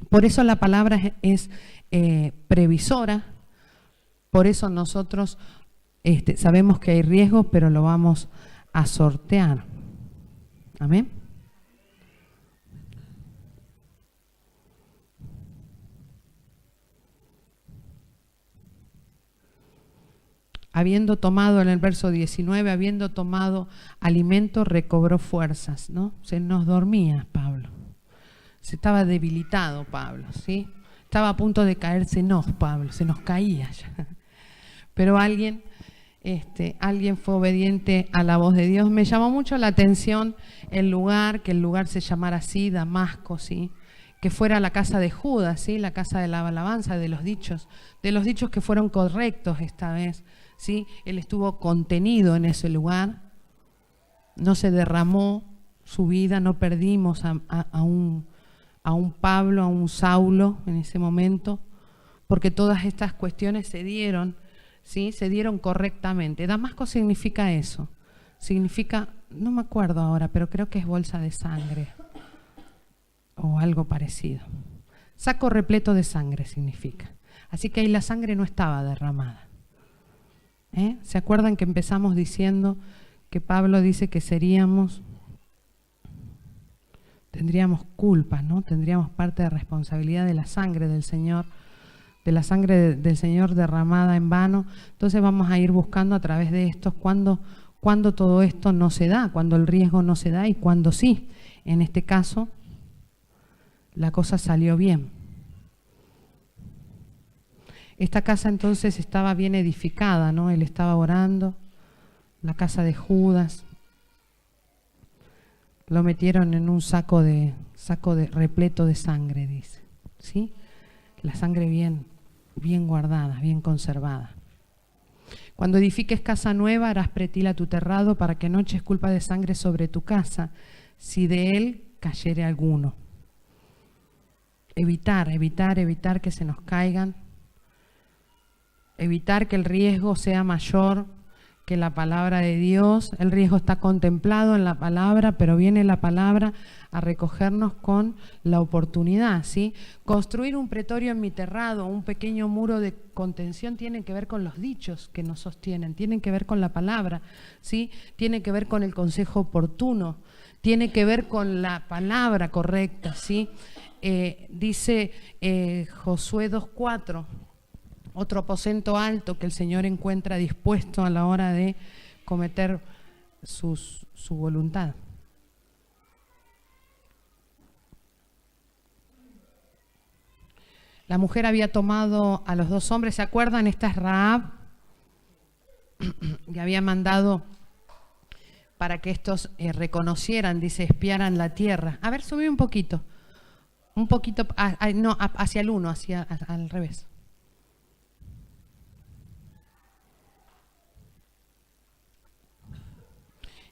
Por eso la palabra es previsora, por eso nosotros sabemos que hay riesgos, pero lo vamos a sortear. Amén. Habiendo tomado, en el verso 19, habiendo tomado alimento, recobró fuerzas, ¿no? Se nos dormía Pablo. Se estaba debilitado Pablo, ¿sí? Estaba a punto de caérsenos Pablo, se nos caía ya. Pero alguien fue obediente a la voz de Dios. Me llamó mucho la atención que el lugar se llamara así, Damasco, ¿sí? Que fuera la casa de Judas, ¿sí? La casa de la alabanza, de los dichos que fueron correctos esta vez, ¿sí? Él estuvo contenido en ese lugar, no se derramó su vida, no perdimos a un Pablo, a un Saulo en ese momento, porque todas estas cuestiones se dieron, ¿sí? Se dieron correctamente. Damasco significa eso, significa, no me acuerdo ahora, pero creo que es bolsa de sangre o algo parecido. Saco repleto de sangre significa. Así que ahí la sangre no estaba derramada. ¿Se acuerdan que empezamos diciendo que Pablo dice que tendríamos culpa, ¿no? Tendríamos parte de responsabilidad de la sangre del Señor, del Señor derramada en vano. Entonces vamos a ir buscando a través de estos cuando todo esto no se da, cuando el riesgo no se da y cuando sí. En este caso, la cosa salió bien. Esta casa entonces estaba bien edificada, ¿no? Él estaba orando, la casa de Judas. Lo metieron en un saco de repleto de sangre, dice, ¿sí? La sangre bien guardada, bien conservada. Cuando edifiques casa nueva, harás pretil tu terrado para que no eches culpa de sangre sobre tu casa, si de él cayere alguno. Evitar que se nos caigan, evitar que el riesgo sea mayor que la palabra de Dios. El riesgo está contemplado en la palabra, pero viene la palabra a recogernos con la oportunidad, ¿sí? Construir un pretorio en mi terrado, un pequeño muro de contención, tiene que ver con los dichos que nos sostienen, tienen que ver con la palabra, ¿sí? Tiene que ver con el consejo oportuno, tiene que ver con la palabra correcta, ¿sí? Dice Josué 2:4, otro aposento alto que el Señor encuentra dispuesto a la hora de cometer su voluntad. La mujer había tomado a los dos hombres, ¿se acuerdan? Esta es Rahab, que había mandado para que estos reconocieran, dice, espiaran la tierra. A ver, subí un poquito, no, hacia el 1, al revés.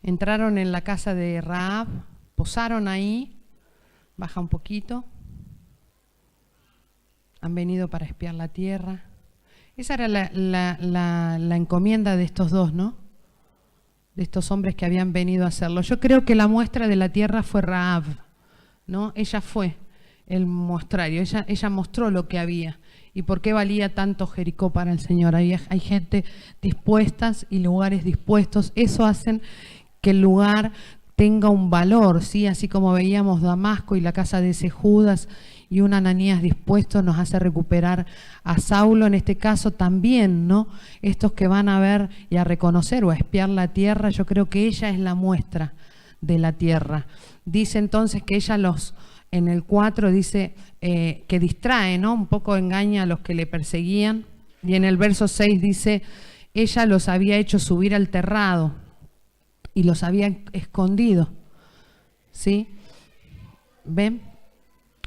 Entraron en la casa de Rahab, posaron ahí, baja un poquito, han venido para espiar la tierra. Esa era la encomienda de estos dos, ¿no? De estos hombres que habían venido a hacerlo. Yo creo que la muestra de la tierra fue Rahab, ¿no? Ella fue el muestrario, ella mostró lo que había y por qué valía tanto Jericó para el Señor. Hay gente dispuesta y lugares dispuestos, eso hacen que el lugar tenga un valor, ¿sí? Así como veíamos Damasco y la casa de ese Judas y un Ananías dispuesto nos hace recuperar a Saulo, en este caso también, ¿no? Estos que van a ver y a reconocer o a espiar la tierra, yo creo que ella es la muestra de la tierra. Dice entonces que ella en el 4 dice que distrae, ¿no? Un poco engaña a los que le perseguían, y en el verso 6 dice, ella los había hecho subir al terrado y los había escondido, ¿sí? ¿Ven?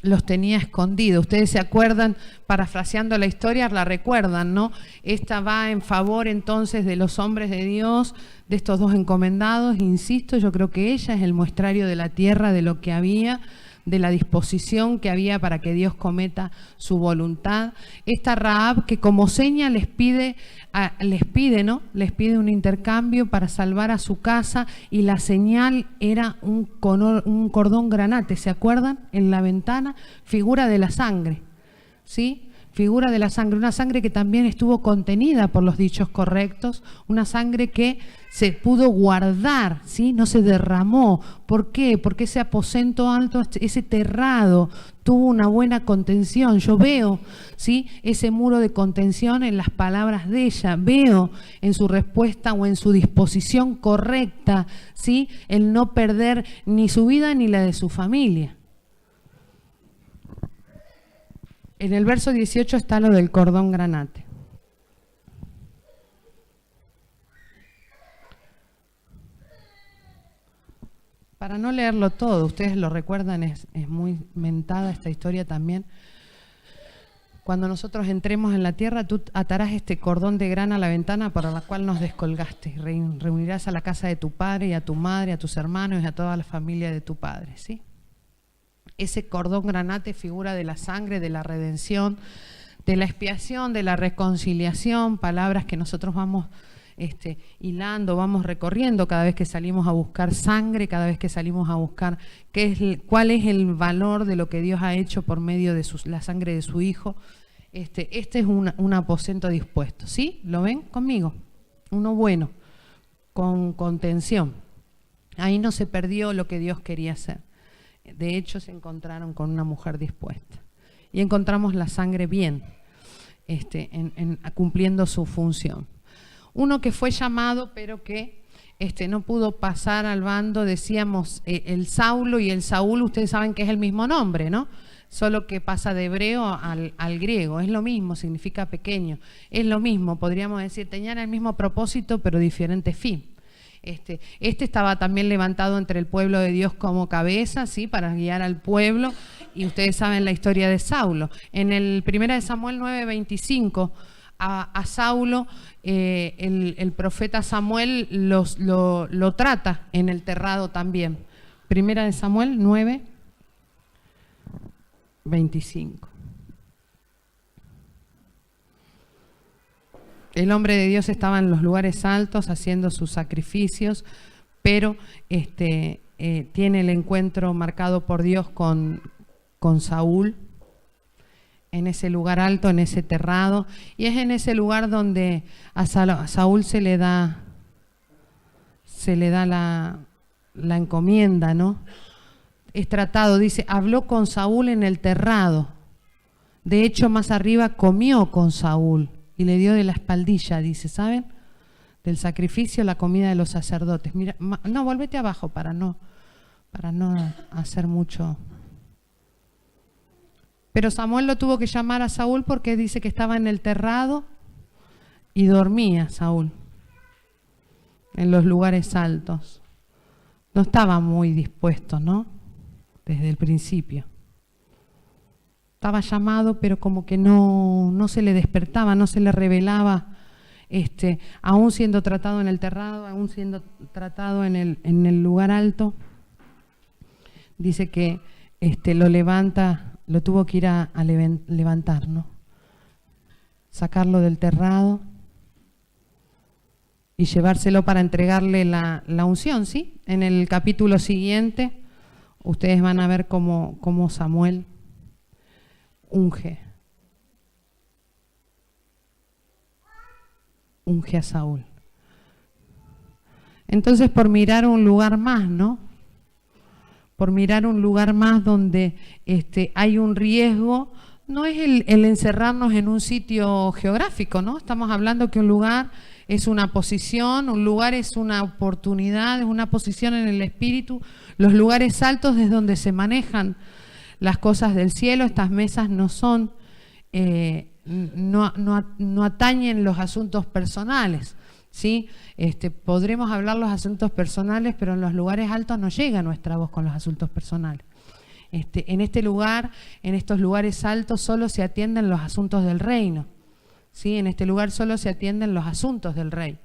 Los tenía escondidos. Ustedes se acuerdan, parafraseando la historia, la recuerdan, ¿no? Esta va en favor entonces de los hombres de Dios, de estos dos encomendados. Insisto, yo creo que ella es el muestrario de la tierra, de lo que había, de la disposición que había para que Dios cometa su voluntad. Esta Rahab que como seña les pide, ¿no? Les pide un intercambio para salvar a su casa, y la señal era un cordón granate, ¿se acuerdan? En la ventana, figura de la sangre, ¿sí? Figura de la sangre, una sangre que también estuvo contenida por los dichos correctos, una sangre que se pudo guardar, ¿sí? No se derramó. ¿Por qué? Porque ese aposento alto, ese terrado, tuvo una buena contención. Yo veo, ¿sí? Ese muro de contención en las palabras de ella, veo en su respuesta o en su disposición correcta, ¿sí? El no perder ni su vida ni la de su familia. En el verso 18 está lo del cordón granate. Para no leerlo todo, ustedes lo recuerdan, es muy mentada esta historia también. Cuando nosotros entremos en la tierra, tú atarás este cordón de grana a la ventana para la cual nos descolgaste. Reunirás a la casa de tu padre y a tu madre, a tus hermanos y a toda la familia de tu padre, ¿sí? Ese cordón granate figura de la sangre, de la redención, de la expiación, de la reconciliación, palabras que nosotros vamos hilando, vamos recorriendo cada vez que salimos a buscar sangre, cada vez que salimos a buscar cuál es el valor de lo que Dios ha hecho por medio de la sangre de su Hijo. Este es un aposento dispuesto, ¿sí? ¿Lo ven conmigo? Uno bueno, con contención. Ahí no se perdió lo que Dios quería hacer. De hecho, se encontraron con una mujer dispuesta. Y encontramos la sangre bien, cumpliendo su función. Uno que fue llamado, pero que no pudo pasar al bando, decíamos, el Saulo y el Saúl, ustedes saben que es el mismo nombre, ¿no? solo que pasa de hebreo al griego. Es lo mismo, significa pequeño. Es lo mismo, podríamos decir, tenían el mismo propósito, pero diferente fin. Este estaba también levantado entre el pueblo de Dios como cabeza, ¿sí? Para guiar al pueblo. Y ustedes saben la historia de Saulo. En el 1 Samuel 9:25, a Saulo, el profeta Samuel lo trata en el terrado también. 1 Samuel 9:25. El hombre de Dios estaba en los lugares altos haciendo sus sacrificios, pero tiene el encuentro marcado por Dios con Saúl, en ese lugar alto, en ese terrado, y es en ese lugar donde a Saúl se le da la encomienda, ¿no? Es tratado, dice, habló con Saúl en el terrado. De hecho, más arriba comió con Saúl y le dio de la espaldilla, dice, ¿saben? Del sacrificio, la comida de los sacerdotes. Mira, no, volvete abajo para no hacer mucho. Pero Samuel lo tuvo que llamar a Saúl porque dice que estaba en el terrado y dormía Saúl en los lugares altos. No estaba muy dispuesto, ¿no? Desde el principio. Estaba llamado, pero como que no se le despertaba, no se le revelaba, aún siendo tratado en el terrado, aún siendo tratado en el lugar alto. Dice que lo levanta, lo tuvo que ir a levantar, ¿no? Sacarlo del terrado y llevárselo para entregarle la unción, ¿sí? En el capítulo siguiente, ustedes van a ver cómo Samuel unge a Saúl. Entonces, por mirar un lugar más, ¿no? Por mirar un lugar más donde hay un riesgo, no es el encerrarnos en un sitio geográfico, ¿no? Estamos hablando que un lugar es una posición, un lugar es una oportunidad, es una posición en el espíritu. Los lugares altos es donde se manejan las cosas del cielo. Estas mesas no son, no atañen los asuntos personales, ¿sí? Podremos hablar los asuntos personales, pero en los lugares altos no llega nuestra voz con los asuntos personales. En este lugar, en estos lugares altos, solo se atienden los asuntos del reino, ¿sí? En este lugar solo se atienden los asuntos del rey,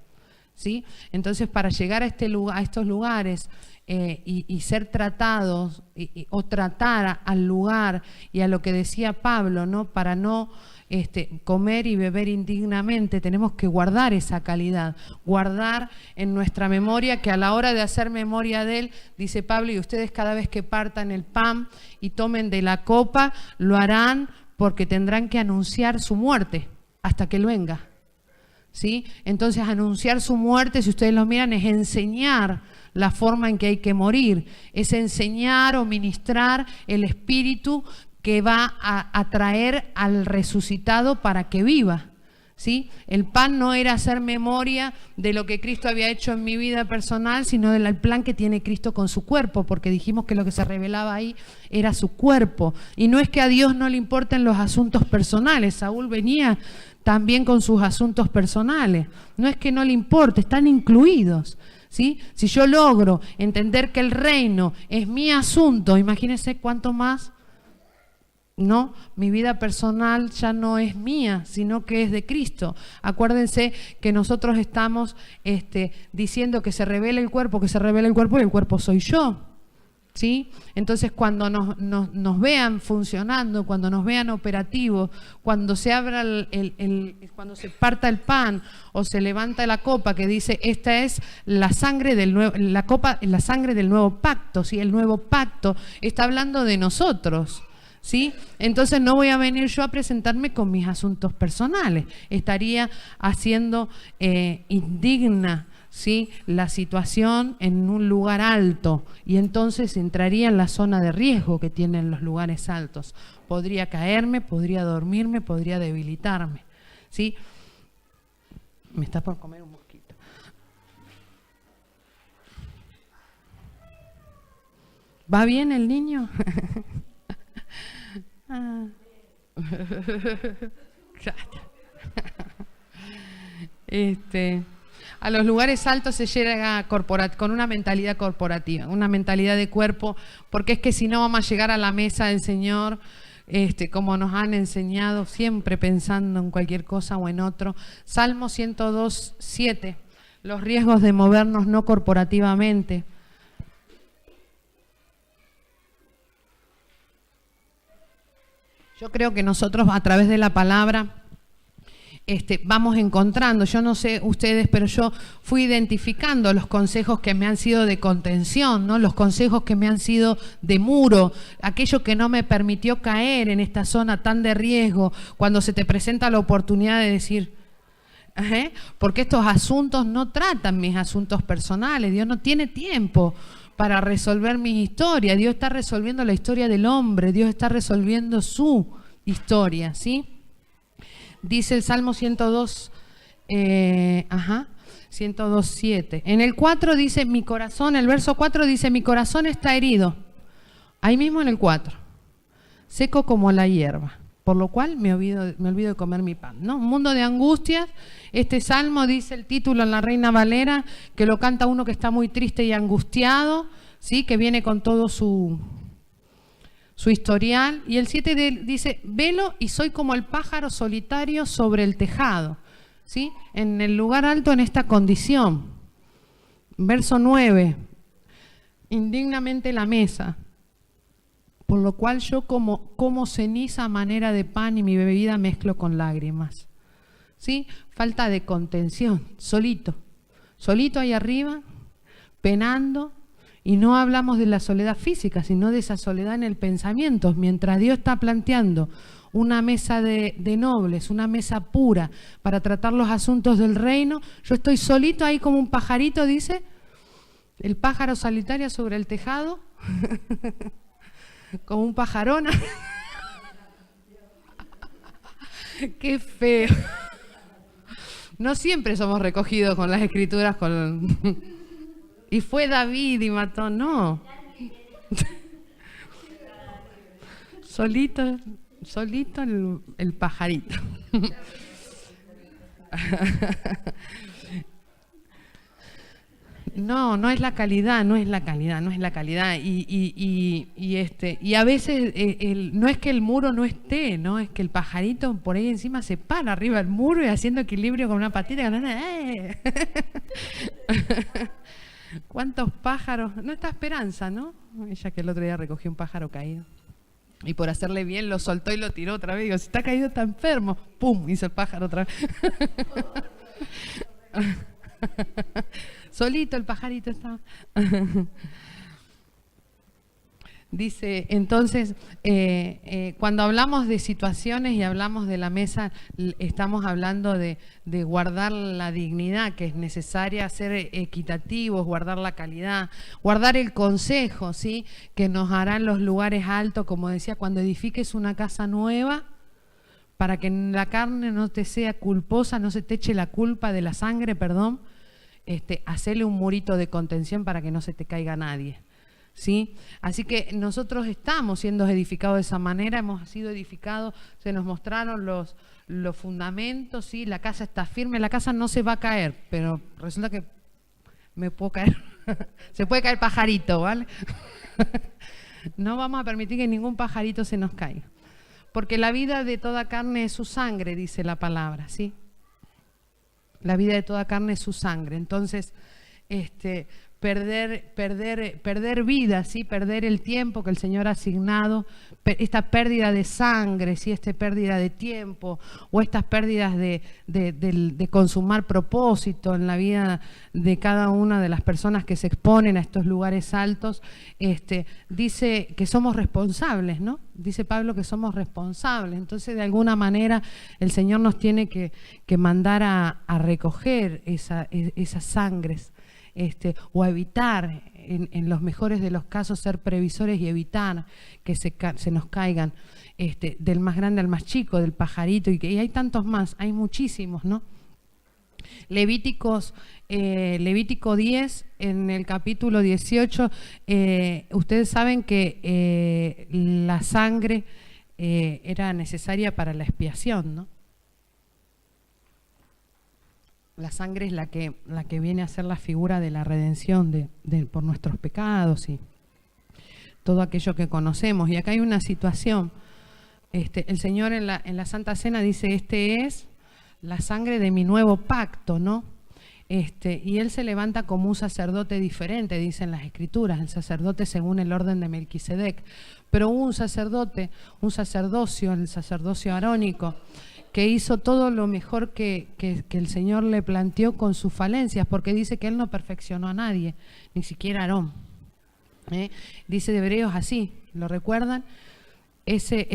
¿sí? Entonces, para llegar a estos lugares y ser tratados o tratar al lugar y a lo que decía Pablo, ¿no? Para no comer y beber indignamente, tenemos que guardar esa calidad, guardar en nuestra memoria, que a la hora de hacer memoria de él, dice Pablo, y ustedes cada vez que partan el pan y tomen de la copa, lo harán porque tendrán que anunciar su muerte hasta que él venga, ¿sí? Entonces, anunciar su muerte, si ustedes lo miran, es enseñar la forma en que hay que morir, es enseñar o ministrar el espíritu que va a traer al resucitado para que viva, ¿sí? El pan no era hacer memoria de lo que Cristo había hecho en mi vida personal, sino del plan que tiene Cristo con su cuerpo, porque dijimos que lo que se revelaba ahí era su cuerpo. Y no es que a Dios no le importen los asuntos personales. Saúl venía también con sus asuntos personales. No es que no le importe, están incluidos, ¿sí? Si yo logro entender que el reino es mi asunto, imagínense cuánto más, ¿no? Mi vida personal ya no es mía, sino que es de Cristo. Acuérdense que nosotros estamos diciendo que se revela el cuerpo, y el cuerpo soy yo, ¿sí? Entonces, cuando nos vean funcionando, cuando nos vean operativos, cuando se abra cuando se parta el pan o se levanta la copa que dice, esta es la sangre del nuevo, la copa, la sangre del nuevo pacto, ¿sí? El nuevo pacto está hablando de nosotros, ¿sí? Entonces no voy a venir yo a presentarme con mis asuntos personales, estaría haciendo indigna, ¿sí? La situación en un lugar alto, y entonces entraría en la zona de riesgo que tienen los lugares altos. Podría caerme, podría dormirme, podría debilitarme, ¿sí? Me está por comer un mosquito. ¿Va bien el niño? Ah. A los lugares altos se llega con una mentalidad corporativa, una mentalidad de cuerpo, porque es que si no vamos a llegar a la mesa del Señor, como nos han enseñado, siempre pensando en cualquier cosa o en otro. Salmo 102:7, los riesgos de movernos no corporativamente. Yo creo que nosotros a través de la palabra vamos encontrando, yo no sé ustedes, pero yo fui identificando los consejos que me han sido de contención, ¿no? Los consejos que me han sido de muro, aquello que no me permitió caer en esta zona tan de riesgo, cuando se te presenta la oportunidad de decir, porque estos asuntos no tratan mis asuntos personales, Dios no tiene tiempo para resolver mi historia, Dios está resolviendo la historia del hombre, Dios está resolviendo su historia, ¿sí? Dice el Salmo 102, 102:7. En el 4 dice, mi corazón, el verso 4 dice, mi corazón está herido. Ahí mismo en el 4. Seco como la hierba, por lo cual me olvido de comer mi pan, ¿no? Un mundo de angustias. Este salmo dice el título en la Reina Valera, que lo canta uno que está muy triste y angustiado, ¿sí? Que viene con todo su historial. Y el 7 dice, velo y soy como el pájaro solitario sobre el tejado, ¿sí? En el lugar alto en esta condición. Verso 9, indignamente la mesa, por lo cual yo como ceniza a manera de pan y mi bebida mezclo con lágrimas, ¿sí? Falta de contención, solito ahí arriba, penando. Y no hablamos de la soledad física, sino de esa soledad en el pensamiento. Mientras Dios está planteando una mesa de nobles, una mesa pura para tratar los asuntos del reino, yo estoy solito ahí como un pajarito, dice, el pájaro solitario sobre el tejado, como un pajarón. Qué feo. No siempre somos recogidos con las escrituras, y fue David y mató, no. Solito el pajarito. No es la calidad. Y a veces no es que el muro no esté, no es que el pajarito por ahí encima se para arriba del muro y haciendo equilibrio con una patita. ¿Cuántos pájaros? No está Esperanza, ¿no? Ella que el otro día recogió un pájaro caído. Y por hacerle bien lo soltó y lo tiró otra vez. Digo, si está caído está enfermo. ¡Pum! Hizo el pájaro otra vez. Solito el pajarito estaba. Dice, entonces, cuando hablamos de situaciones y hablamos de la mesa, estamos hablando de guardar la dignidad que es necesaria, ser equitativos, guardar la calidad, guardar el consejo, ¿sí? Que nos hará en los lugares altos, como decía, cuando edifiques una casa nueva, para que la carne no te sea culposa, no se te eche la culpa de la sangre, perdón, hacerle un murito de contención para que no se te caiga nadie. ¿Sí? Así que nosotros estamos siendo edificados de esa manera, hemos sido edificados, se nos mostraron los fundamentos, ¿sí? La casa está firme, la casa no se va a caer, pero resulta que me puedo caer, se puede caer pajarito, ¿vale? No vamos a permitir que ningún pajarito se nos caiga, porque la vida de toda carne es su sangre, dice la palabra, ¿sí? La vida de toda carne es su sangre, entonces, perder vida, ¿sí? Perder el tiempo que el Señor ha asignado, esta pérdida de sangre, ¿sí? Esta pérdida de tiempo o estas pérdidas de consumar propósito en la vida de cada una de las personas que se exponen a estos lugares altos, dice que somos responsables, ¿no? Dice Pablo que somos responsables, entonces de alguna manera el Señor nos tiene que mandar a recoger esas sangres, o a evitar, en los mejores de los casos, ser previsores y evitar que se nos caigan, del más grande al más chico, del pajarito, y hay tantos más, hay muchísimos, ¿no? Levítico 10, en el capítulo 18, ustedes saben que la sangre era necesaria para la expiación, ¿no? La sangre es la que viene a ser la figura de la redención por nuestros pecados y todo aquello que conocemos. Y acá hay una situación. El Señor en la Santa Cena dice, este es la sangre de mi nuevo pacto, ¿no? Y Él se levanta como un sacerdote diferente, dicen las Escrituras, el sacerdote según el orden de Melquisedec. Pero hubo un sacerdocio, el sacerdocio arónico, que hizo todo lo mejor que el Señor le planteó con sus falencias, porque dice que Él no perfeccionó a nadie, ni siquiera a Aarón. Dice de Hebreos así, ¿lo recuerdan? Ese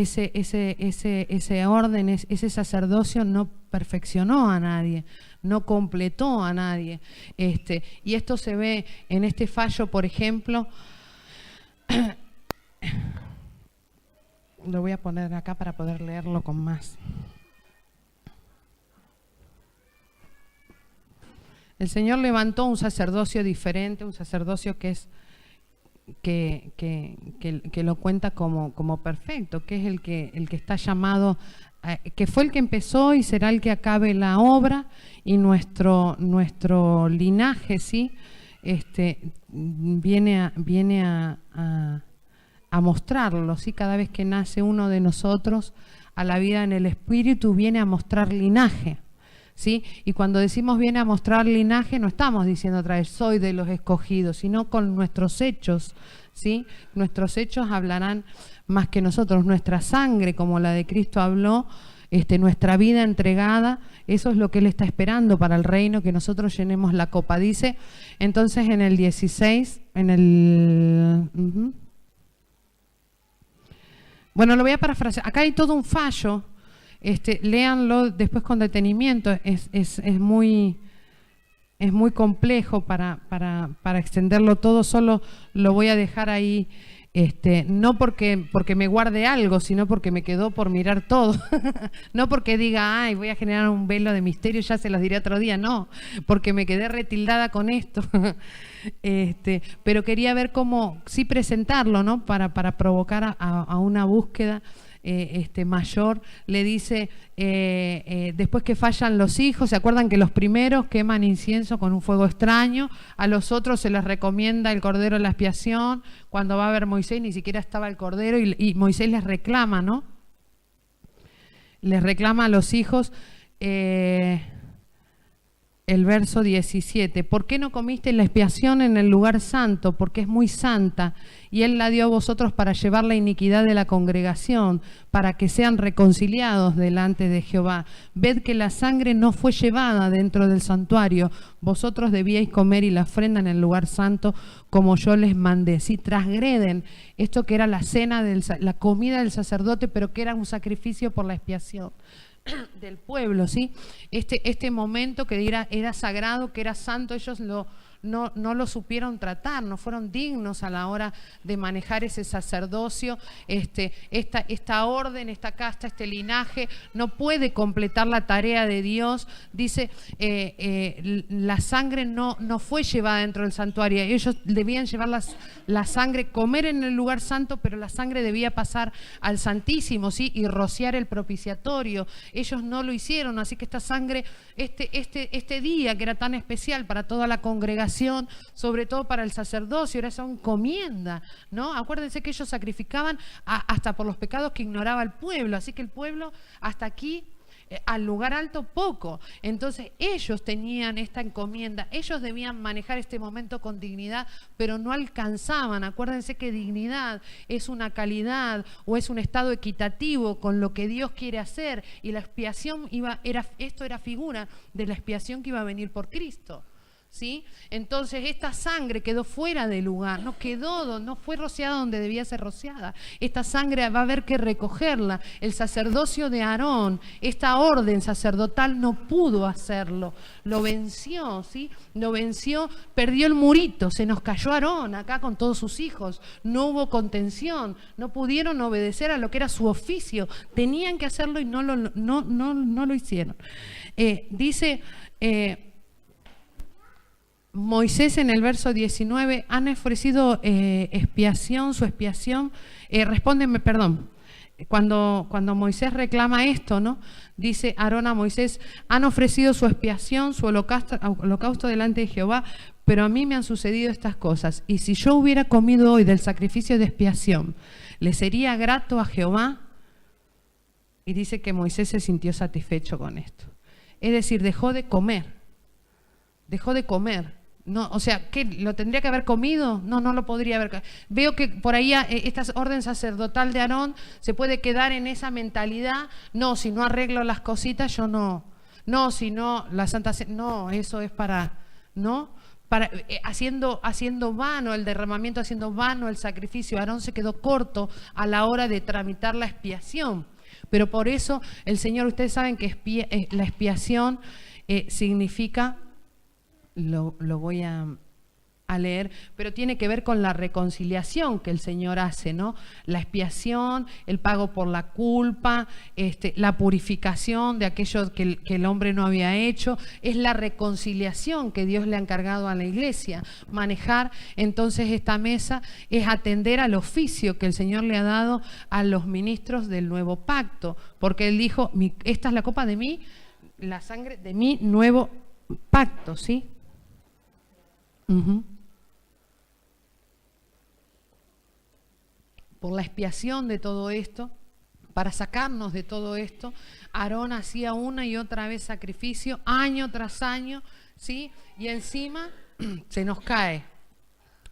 orden, ese sacerdocio no perfeccionó a nadie, no completó a nadie. Y esto se ve en este fallo, por ejemplo. Lo voy a poner acá para poder leerlo con más. El Señor levantó un sacerdocio diferente, un sacerdocio que lo cuenta como perfecto, que es el que está llamado, que fue el que empezó y será el que acabe la obra, y nuestro linaje, ¿sí? Viene a mostrarlo, ¿sí? Cada vez que nace uno de nosotros a la vida en el Espíritu, viene a mostrar linaje, ¿sí? Y cuando decimos viene a mostrar linaje, no estamos diciendo otra vez soy de los escogidos, sino con nuestros hechos, ¿sí? Nuestros hechos hablarán más que nosotros. Nuestra sangre, como la de Cristo habló, nuestra vida entregada, eso es lo que Él está esperando para el reino, que nosotros llenemos la copa. Dice entonces en el 16, bueno, lo voy a parafrasear. Acá hay todo un fallo. Léanlo después con detenimiento. Es muy complejo para extenderlo todo. Solo lo voy a dejar ahí, no porque me guarde algo, sino porque me quedó por mirar todo. No porque diga, ay, voy a generar un velo de misterio, ya se los diré otro día. No, porque me quedé retildada con esto. Pero quería ver cómo, sí presentarlo, ¿no? Para provocar a una búsqueda mayor. Le dice, después que fallan los hijos, ¿se acuerdan que los primeros queman incienso con un fuego extraño? A los otros se les recomienda el cordero de la expiación. Cuando va a ver Moisés, ni siquiera estaba el cordero, y Moisés les reclama, ¿no? Les reclama a los hijos, el verso 17, ¿por qué no comiste la expiación en el lugar santo? Porque es muy santa, y Él la dio a vosotros para llevar la iniquidad de la congregación, para que sean reconciliados delante de Jehová. Ved que la sangre no fue llevada dentro del santuario, vosotros debíais comer y la ofrenda en el lugar santo, como yo les mandé. Si transgreden esto que era la cena, la comida del sacerdote, pero que era un sacrificio por la expiación del pueblo, ¿sí? Este momento que era sagrado, que era santo, ellos no lo supieron tratar, no fueron dignos a la hora de manejar ese sacerdocio. Esta orden, esta casta, este linaje no puede completar la tarea de Dios. Dice, la sangre no fue llevada dentro del santuario. Ellos debían llevar la sangre, comer en el lugar santo, pero la sangre debía pasar al Santísimo, ¿sí? Y rociar el propiciatorio. Ellos no lo hicieron, así que esta sangre, este día que era tan especial para toda la congregación, sobre todo para el sacerdocio, era esa encomienda, ¿no? Acuérdense que ellos sacrificaban hasta por los pecados que ignoraba el pueblo, así que el pueblo hasta aquí, al lugar alto, poco. Entonces ellos tenían esta encomienda, ellos debían manejar este momento con dignidad, pero no alcanzaban. Acuérdense que dignidad es una calidad o es un estado equitativo con lo que Dios quiere hacer, y la expiación esto era figura de la expiación que iba a venir por Cristo, ¿sí? Entonces esta sangre quedó fuera de lugar, no fue rociada donde debía ser rociada. Esta sangre va a haber que recogerla. El sacerdocio de Aarón, esta orden sacerdotal, no pudo hacerlo, lo venció, ¿sí? Lo venció, perdió el murito, se nos cayó Aarón acá con todos sus hijos, no hubo contención, no pudieron obedecer a lo que era su oficio, tenían que hacerlo y no lo hicieron. Dice Moisés en el verso 19, han ofrecido expiación, su expiación, respóndeme, perdón, Cuando Moisés reclama esto, ¿no? Dice Aarón a Moisés, han ofrecido su expiación, su holocausto delante de Jehová, pero a mí me han sucedido estas cosas. Y si yo hubiera comido hoy del sacrificio de expiación, ¿le sería grato a Jehová? Y dice que Moisés se sintió satisfecho con esto. Es decir, dejó de comer. No, o sea, ¿qué? ¿Lo tendría que haber comido? No, no lo podría haber. Veo que por ahí esta orden sacerdotal de Aarón se puede quedar en esa mentalidad. No, si no arreglo las cositas, yo no. No, si no, la Santa Cena, no, eso es para, ¿no? Para, haciendo vano el derramamiento, haciendo vano el sacrificio. Aarón se quedó corto a la hora de tramitar la expiación. Pero por eso el Señor, ustedes saben que la expiación significa... Lo voy a leer, pero tiene que ver con la reconciliación que el Señor hace, ¿no? La expiación, el pago por la culpa, la purificación de aquello que el hombre no había hecho, es la reconciliación que Dios le ha encargado a la iglesia. Manejar entonces esta mesa es atender al oficio que el Señor le ha dado a los ministros del nuevo pacto, porque Él dijo, esta es la copa de mí, la sangre de mi nuevo pacto, ¿sí? Por la expiación de todo esto, para sacarnos de todo esto, Aarón hacía una y otra vez sacrificio, año tras año, ¿sí? Y encima se nos cae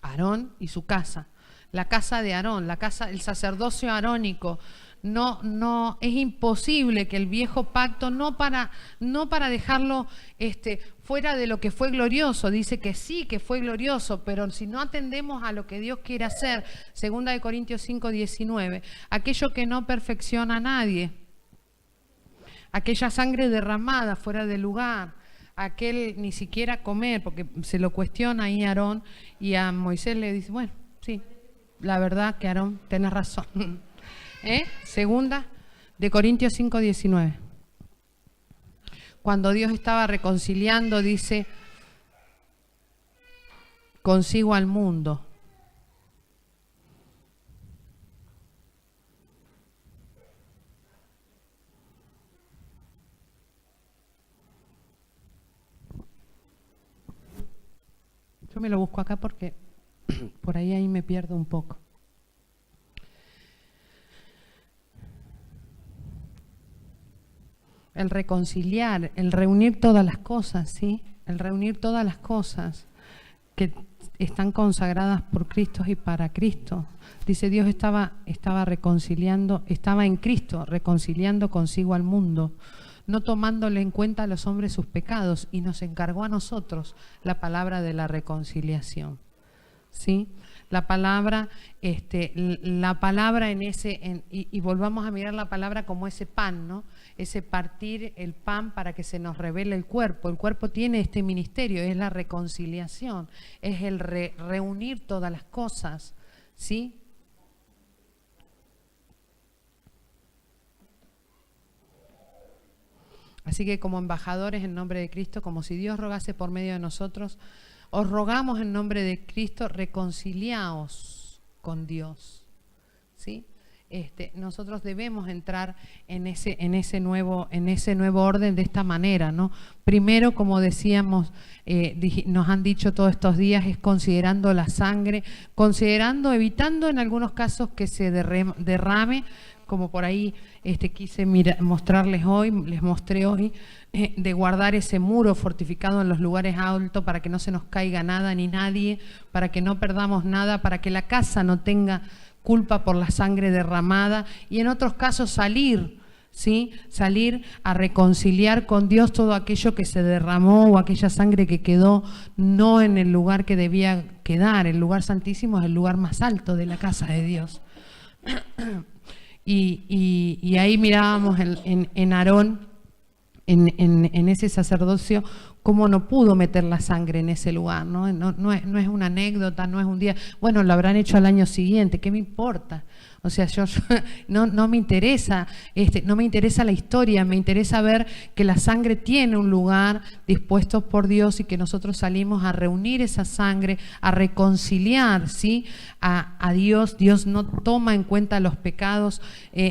Aarón y su casa, la casa de Aarón, el sacerdocio arónico. No, es imposible que el viejo pacto, no para dejarlo fuera de lo que fue glorioso, dice que sí, que fue glorioso, pero si no atendemos a lo que Dios quiere hacer, 2 Corintios 5:19, aquello que no perfecciona a nadie, aquella sangre derramada fuera de lugar, aquel ni siquiera comer, porque se lo cuestiona ahí a Aarón, y a Moisés le dice, bueno, sí, la verdad que Aarón, tenés razón. 2 Corintios 5:19. Cuando Dios estaba reconciliando, dice, consigo al mundo. Yo me lo busco acá porque por ahí me pierdo un poco. El reconciliar, el reunir todas las cosas, ¿sí? El reunir todas las cosas que están consagradas por Cristo y para Cristo. Dice, Dios estaba reconciliando, estaba en Cristo, reconciliando consigo al mundo, no tomándole en cuenta a los hombres sus pecados, y nos encargó a nosotros la palabra de la reconciliación, ¿sí? La palabra en ese, y volvamos a mirar la palabra como ese pan, ¿no? Ese partir el pan para que se nos revele el cuerpo. El cuerpo tiene este ministerio, es la reconciliación, es el reunir todas las cosas, ¿sí? Así que como embajadores en nombre de Cristo, como si Dios rogase por medio de nosotros, os rogamos en nombre de Cristo, reconciliaos con Dios, ¿sí? Nosotros debemos entrar en ese nuevo orden de esta manera, ¿no? Primero, como decíamos, nos han dicho todos estos días, es considerando la sangre, evitando en algunos casos que se derrame, como por ahí quise mostrarles hoy, les mostré hoy, de guardar ese muro fortificado en los lugares altos para que no se nos caiga nada ni nadie, para que no perdamos nada, para que la casa no tenga culpa por la sangre derramada, y en otros casos salir, ¿sí? Salir a reconciliar con Dios todo aquello que se derramó o aquella sangre que quedó no en el lugar que debía quedar. El lugar santísimo es el lugar más alto de la casa de Dios. Y ahí mirábamos en Aarón, en ese sacerdocio, cómo no pudo meter la sangre en ese lugar, ¿no? No es una anécdota, no es un día, bueno, lo habrán hecho al año siguiente, ¿qué me importa? O sea, no me interesa, no me interesa la historia, me interesa ver que la sangre tiene un lugar dispuesto por Dios y que nosotros salimos a reunir esa sangre, a reconciliar, ¿sí? a Dios. Dios no toma en cuenta los pecados,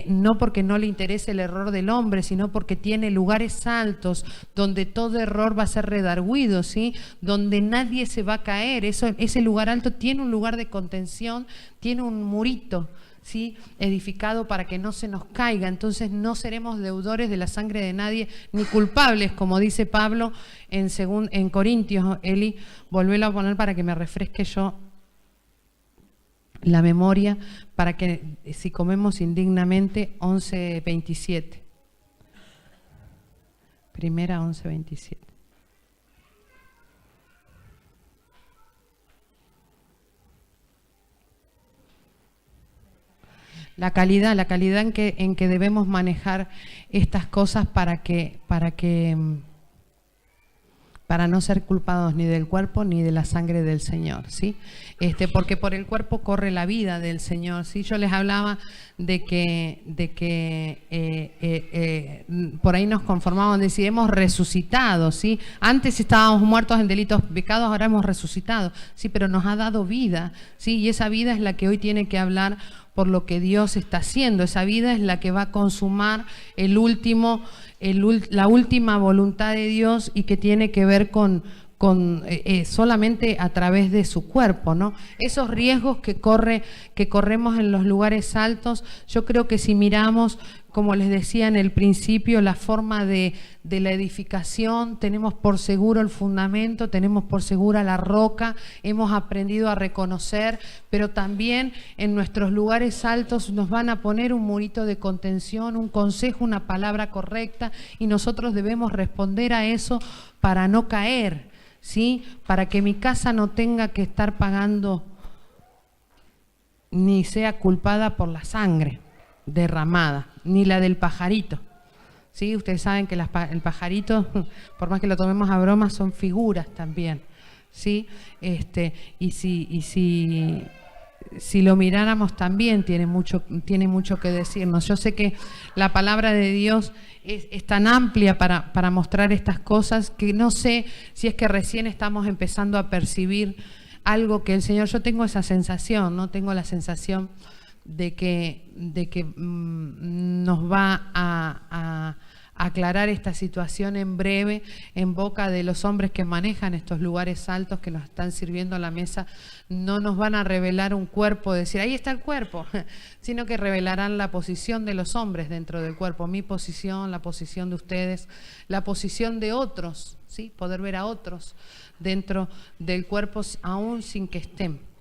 no porque no le interese el error del hombre, sino porque tiene lugares altos donde todo error va a ser redarguido, ¿sí? Donde nadie se va a caer. Ese lugar alto tiene un lugar de contención, tiene un murito, ¿sí? edificado para que no se nos caiga. Entonces no seremos deudores de la sangre de nadie, ni culpables, como dice Pablo en Corintios. Eli, volvélo a poner para que me refresque yo la memoria, para que si comemos indignamente, 11:27. Primera 11:27. La calidad en que debemos manejar estas cosas para no ser culpados ni del cuerpo ni de la sangre del Señor, ¿sí? Porque por el cuerpo corre la vida del Señor, ¿sí? Yo les hablaba de que por ahí nos conformamos, decir, hemos resucitado, ¿sí? Antes estábamos muertos en delitos y pecados, ahora hemos resucitado, sí, pero nos ha dado vida, ¿sí? Y esa vida es la que hoy tiene que hablar por lo que Dios está haciendo. Esa vida es la que va a consumar la última voluntad de Dios, y que tiene que ver con solamente a través de su cuerpo, ¿no? Esos riesgos que corremos en los lugares altos, yo creo que si miramos, como les decía en el principio, la forma de la edificación, tenemos por seguro el fundamento, tenemos por segura la roca, hemos aprendido a reconocer, pero también en nuestros lugares altos nos van a poner un murito de contención, un consejo, una palabra correcta, y nosotros debemos responder a eso para no caer, ¿sí? Para que mi casa no tenga que estar pagando ni sea culpada por la sangre derramada, ni la del pajarito, ¿sí? Ustedes saben que el pajarito, por más que lo tomemos a broma, son figuras también, ¿sí? Y si lo miráramos también tiene mucho que decirnos. Yo sé que la palabra de Dios es tan amplia para mostrar estas cosas, que no sé si es que recién estamos empezando a percibir algo que el Señor, yo tengo esa sensación, ¿no? Tengo la sensación de que nos va a aclarar esta situación en breve, en boca de los hombres que manejan estos lugares altos, que nos están sirviendo a la mesa. No nos van a revelar un cuerpo, decir, ahí está el cuerpo, sino que revelarán la posición de los hombres dentro del cuerpo, mi posición, la posición de ustedes, la posición de otros, ¿sí? Poder ver a otros dentro del cuerpo aún sin que estén.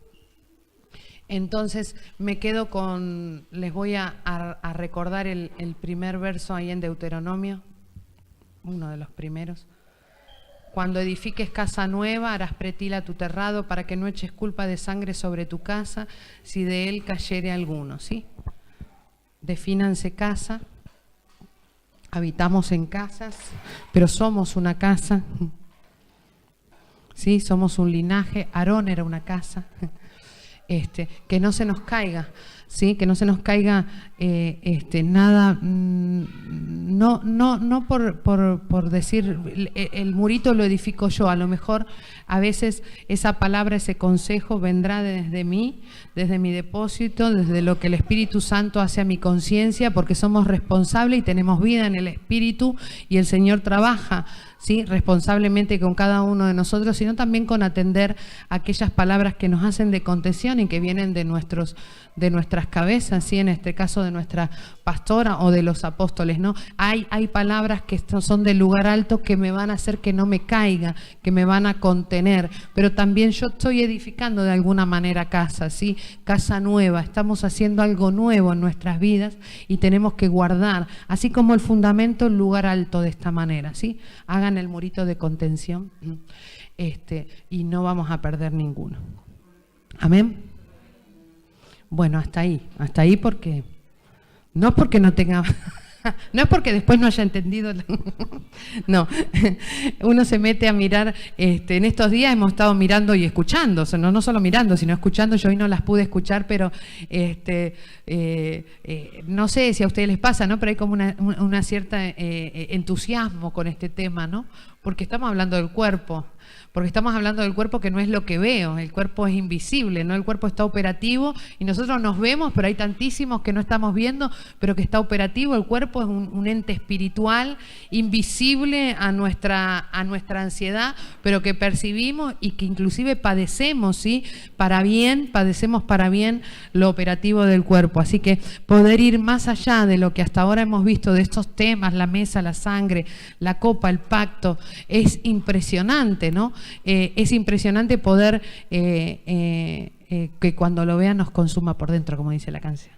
Entonces me quedo les voy a recordar el primer verso ahí en Deuteronomio, uno de los primeros. Cuando edifiques casa nueva, harás pretila tu terrado, para que no eches culpa de sangre sobre tu casa, si de él cayere alguno, ¿sí? Defínanse casa, habitamos en casas, pero somos una casa, ¿sí? Somos un linaje. Aarón era una casa. Que no se nos caiga, ¿sí? Que no se nos caiga nada, no por decir el murito lo edifico yo. A lo mejor a veces esa palabra, ese consejo vendrá desde mí, desde mi depósito, desde lo que el Espíritu Santo hace a mi conciencia, porque somos responsables y tenemos vida en el Espíritu, y el Señor trabaja, ¿sí? responsablemente con cada uno de nosotros, sino también con atender aquellas palabras que nos hacen de contención y que vienen de nuestras cabezas, ¿sí? En este caso de nuestra pastora o de los apóstoles, ¿no? Hay palabras que son del lugar alto que me van a hacer que no me caiga, que me van a contener, pero también yo estoy edificando de alguna manera casa, ¿sí? Casa nueva, estamos haciendo algo nuevo en nuestras vidas y tenemos que guardar, así como el fundamento, el lugar alto de esta manera, ¿sí? Hagan el murito de contención, y no vamos a perder ninguno. Amén. Bueno, hasta ahí porque no tenga No es porque después no haya entendido. No, uno se mete a mirar. En estos días hemos estado mirando y escuchando, o sea, no solo mirando, sino escuchando. Yo hoy no las pude escuchar, pero no sé si a ustedes les pasa, ¿no? Pero hay como una cierta entusiasmo con este tema, ¿no? Porque estamos hablando del cuerpo. Porque estamos hablando del cuerpo que no es lo que veo, el cuerpo es invisible, ¿no? El cuerpo está operativo y nosotros nos vemos, pero hay tantísimos que no estamos viendo, pero que está operativo. El cuerpo es un ente espiritual, invisible a nuestra ansiedad, pero que percibimos y que inclusive padecemos, ¿sí? Padecemos para bien lo operativo del cuerpo. Así que poder ir más allá de lo que hasta ahora hemos visto de estos temas, la mesa, la sangre, la copa, el pacto, es impresionante, ¿no? Es impresionante poder que cuando lo vean nos consuma por dentro, como dice la canción.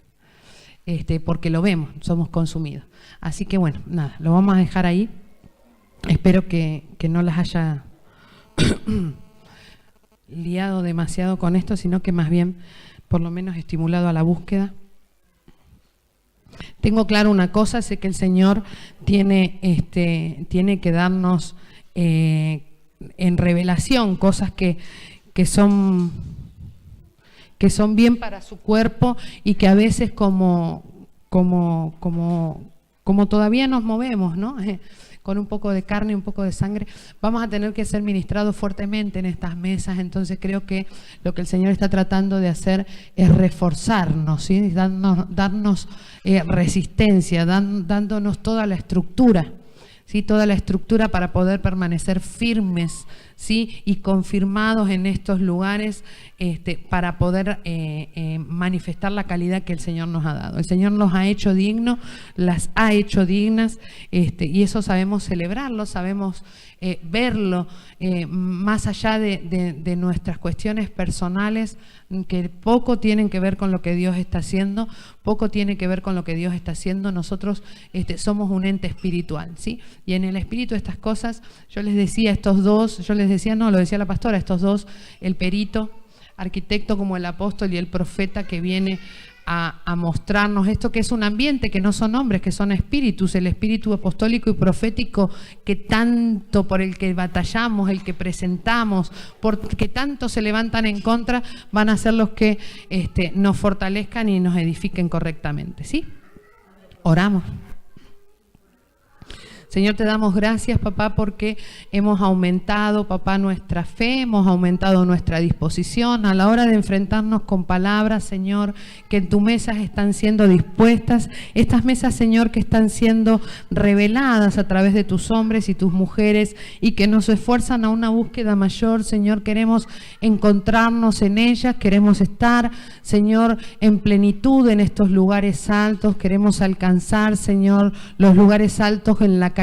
Porque lo vemos, somos consumidos. Así que bueno, nada, lo vamos a dejar ahí. Espero que no las haya liado demasiado con esto, sino que más bien por lo menos estimulado a la búsqueda. Tengo claro una cosa, sé que el Señor tiene que darnos en revelación cosas que son bien para su cuerpo y que a veces como todavía nos movemos, ¿no? Con un poco de carne y un poco de sangre, vamos a tener que ser ministrados fuertemente en estas mesas. Entonces creo que lo que el Señor está tratando de hacer es reforzarnos, ¿sí? Darnos resistencia, dándonos toda la estructura, ¿sí? Toda la estructura para poder permanecer firmes, ¿sí? Y confirmados en estos lugares, para poder manifestar la calidad que el Señor nos ha dado. El Señor nos ha hecho dignos, las ha hecho dignas, y eso sabemos celebrarlo, sabemos verlo, más allá de nuestras cuestiones personales, que poco tienen que ver con lo que Dios está haciendo, poco tiene que ver con lo que Dios está haciendo. Nosotros somos un ente espiritual, ¿sí? Y en el espíritu estas cosas, yo les decía, lo decía la pastora, estos dos, el perito, arquitecto como el apóstol y el profeta que viene a mostrarnos esto, que es un ambiente, que no son hombres, que son espíritus, el espíritu apostólico y profético que tanto por el que batallamos, el que presentamos, porque tanto se levantan en contra, van a ser los que nos fortalezcan y nos edifiquen correctamente, ¿sí? Oramos. Señor, te damos gracias, papá, porque hemos aumentado, papá, nuestra fe, hemos aumentado nuestra disposición a la hora de enfrentarnos con palabras, Señor, que en tu mesa están siendo dispuestas. Estas mesas, Señor, que están siendo reveladas a través de tus hombres y tus mujeres y que nos esfuerzan a una búsqueda mayor, Señor. Queremos encontrarnos en ellas, queremos estar, Señor, en plenitud en estos lugares altos. Queremos alcanzar, Señor, los lugares altos en la calidad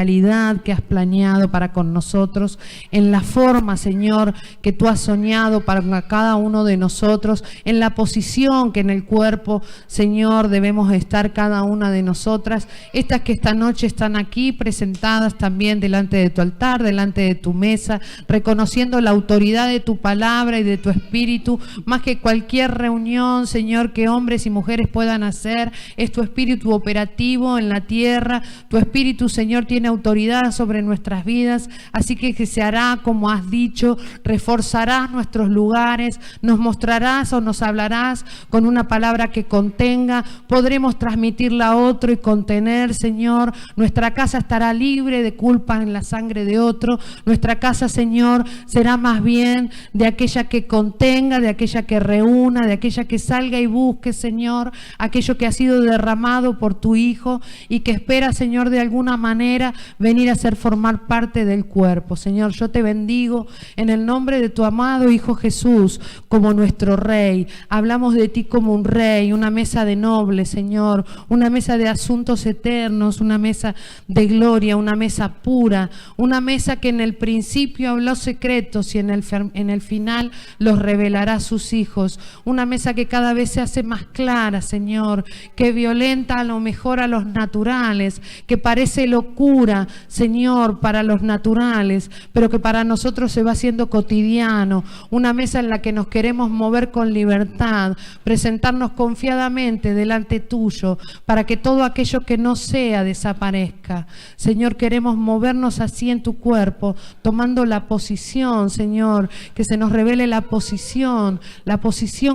que has planeado para con nosotros, en la forma, Señor, que tú has soñado para cada uno de nosotros, en la posición que en el cuerpo, Señor, debemos estar cada una de nosotras, estas que esta noche están aquí presentadas también delante de tu altar, delante de tu mesa, reconociendo la autoridad de tu palabra y de tu espíritu, más que cualquier reunión, Señor, que hombres y mujeres puedan hacer. Es tu espíritu operativo en la tierra, tu espíritu, Señor, tiene autoridad sobre nuestras vidas, así que se hará como has dicho, reforzarás nuestros lugares, nos mostrarás o nos hablarás con una palabra que contenga, podremos transmitirla a otro y contener, Señor. Nuestra casa estará libre de culpa en la sangre de otro, nuestra casa, Señor, será más bien de aquella que contenga, de aquella que reúna, de aquella que salga y busque, Señor, aquello que ha sido derramado por tu Hijo y que espera, Señor, de alguna manera venir a formar parte del cuerpo. Señor, yo te bendigo en el nombre de tu amado Hijo Jesús como nuestro Rey. Hablamos de ti como un Rey, una mesa de nobles, Señor, una mesa de asuntos eternos, una mesa de gloria, una mesa pura, una mesa que en el principio habló secretos y en el final los revelará a sus hijos, una mesa que cada vez se hace más clara, Señor, que violenta a lo mejor a los naturales, que parece locura, dura, Señor, para los naturales, pero que para nosotros se va haciendo cotidiano, una mesa en la que nos queremos mover con libertad, presentarnos confiadamente delante tuyo, para que todo aquello que no sea desaparezca. Señor, queremos movernos así en tu cuerpo, tomando la posición, Señor, que se nos revele la posición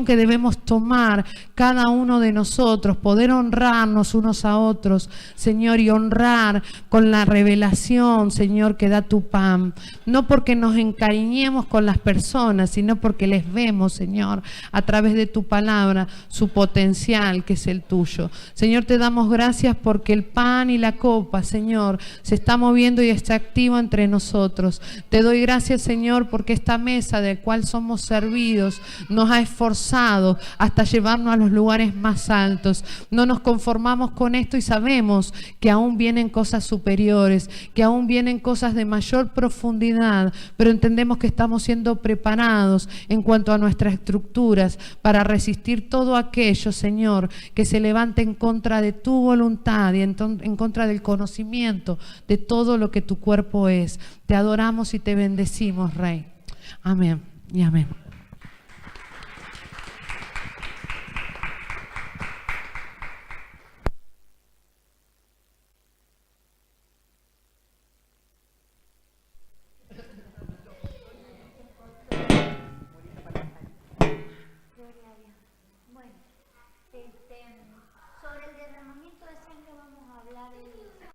que debemos tomar cada uno de nosotros, poder honrarnos unos a otros, Señor, y honrar con la revelación, Señor, que da tu pan. No porque nos encariñemos con las personas, sino porque les vemos, Señor, a través de tu palabra, su potencial, que es el tuyo. Señor, te damos gracias porque el pan y la copa, Señor, se está moviendo y está activo entre nosotros. Te doy gracias, Señor, porque esta mesa del cual somos servidos nos ha esforzado hasta llevarnos a los lugares más altos. No nos conformamos con esto y sabemos que aún vienen cosas superiores, que aún vienen cosas de mayor profundidad, pero entendemos que estamos siendo preparados en cuanto a nuestras estructuras para resistir todo aquello, Señor, que se levante en contra de tu voluntad y en contra del conocimiento de todo lo que tu cuerpo es. Te adoramos y te bendecimos, Rey. Amén y amén. Sobre el derramamiento de sangre vamos a hablar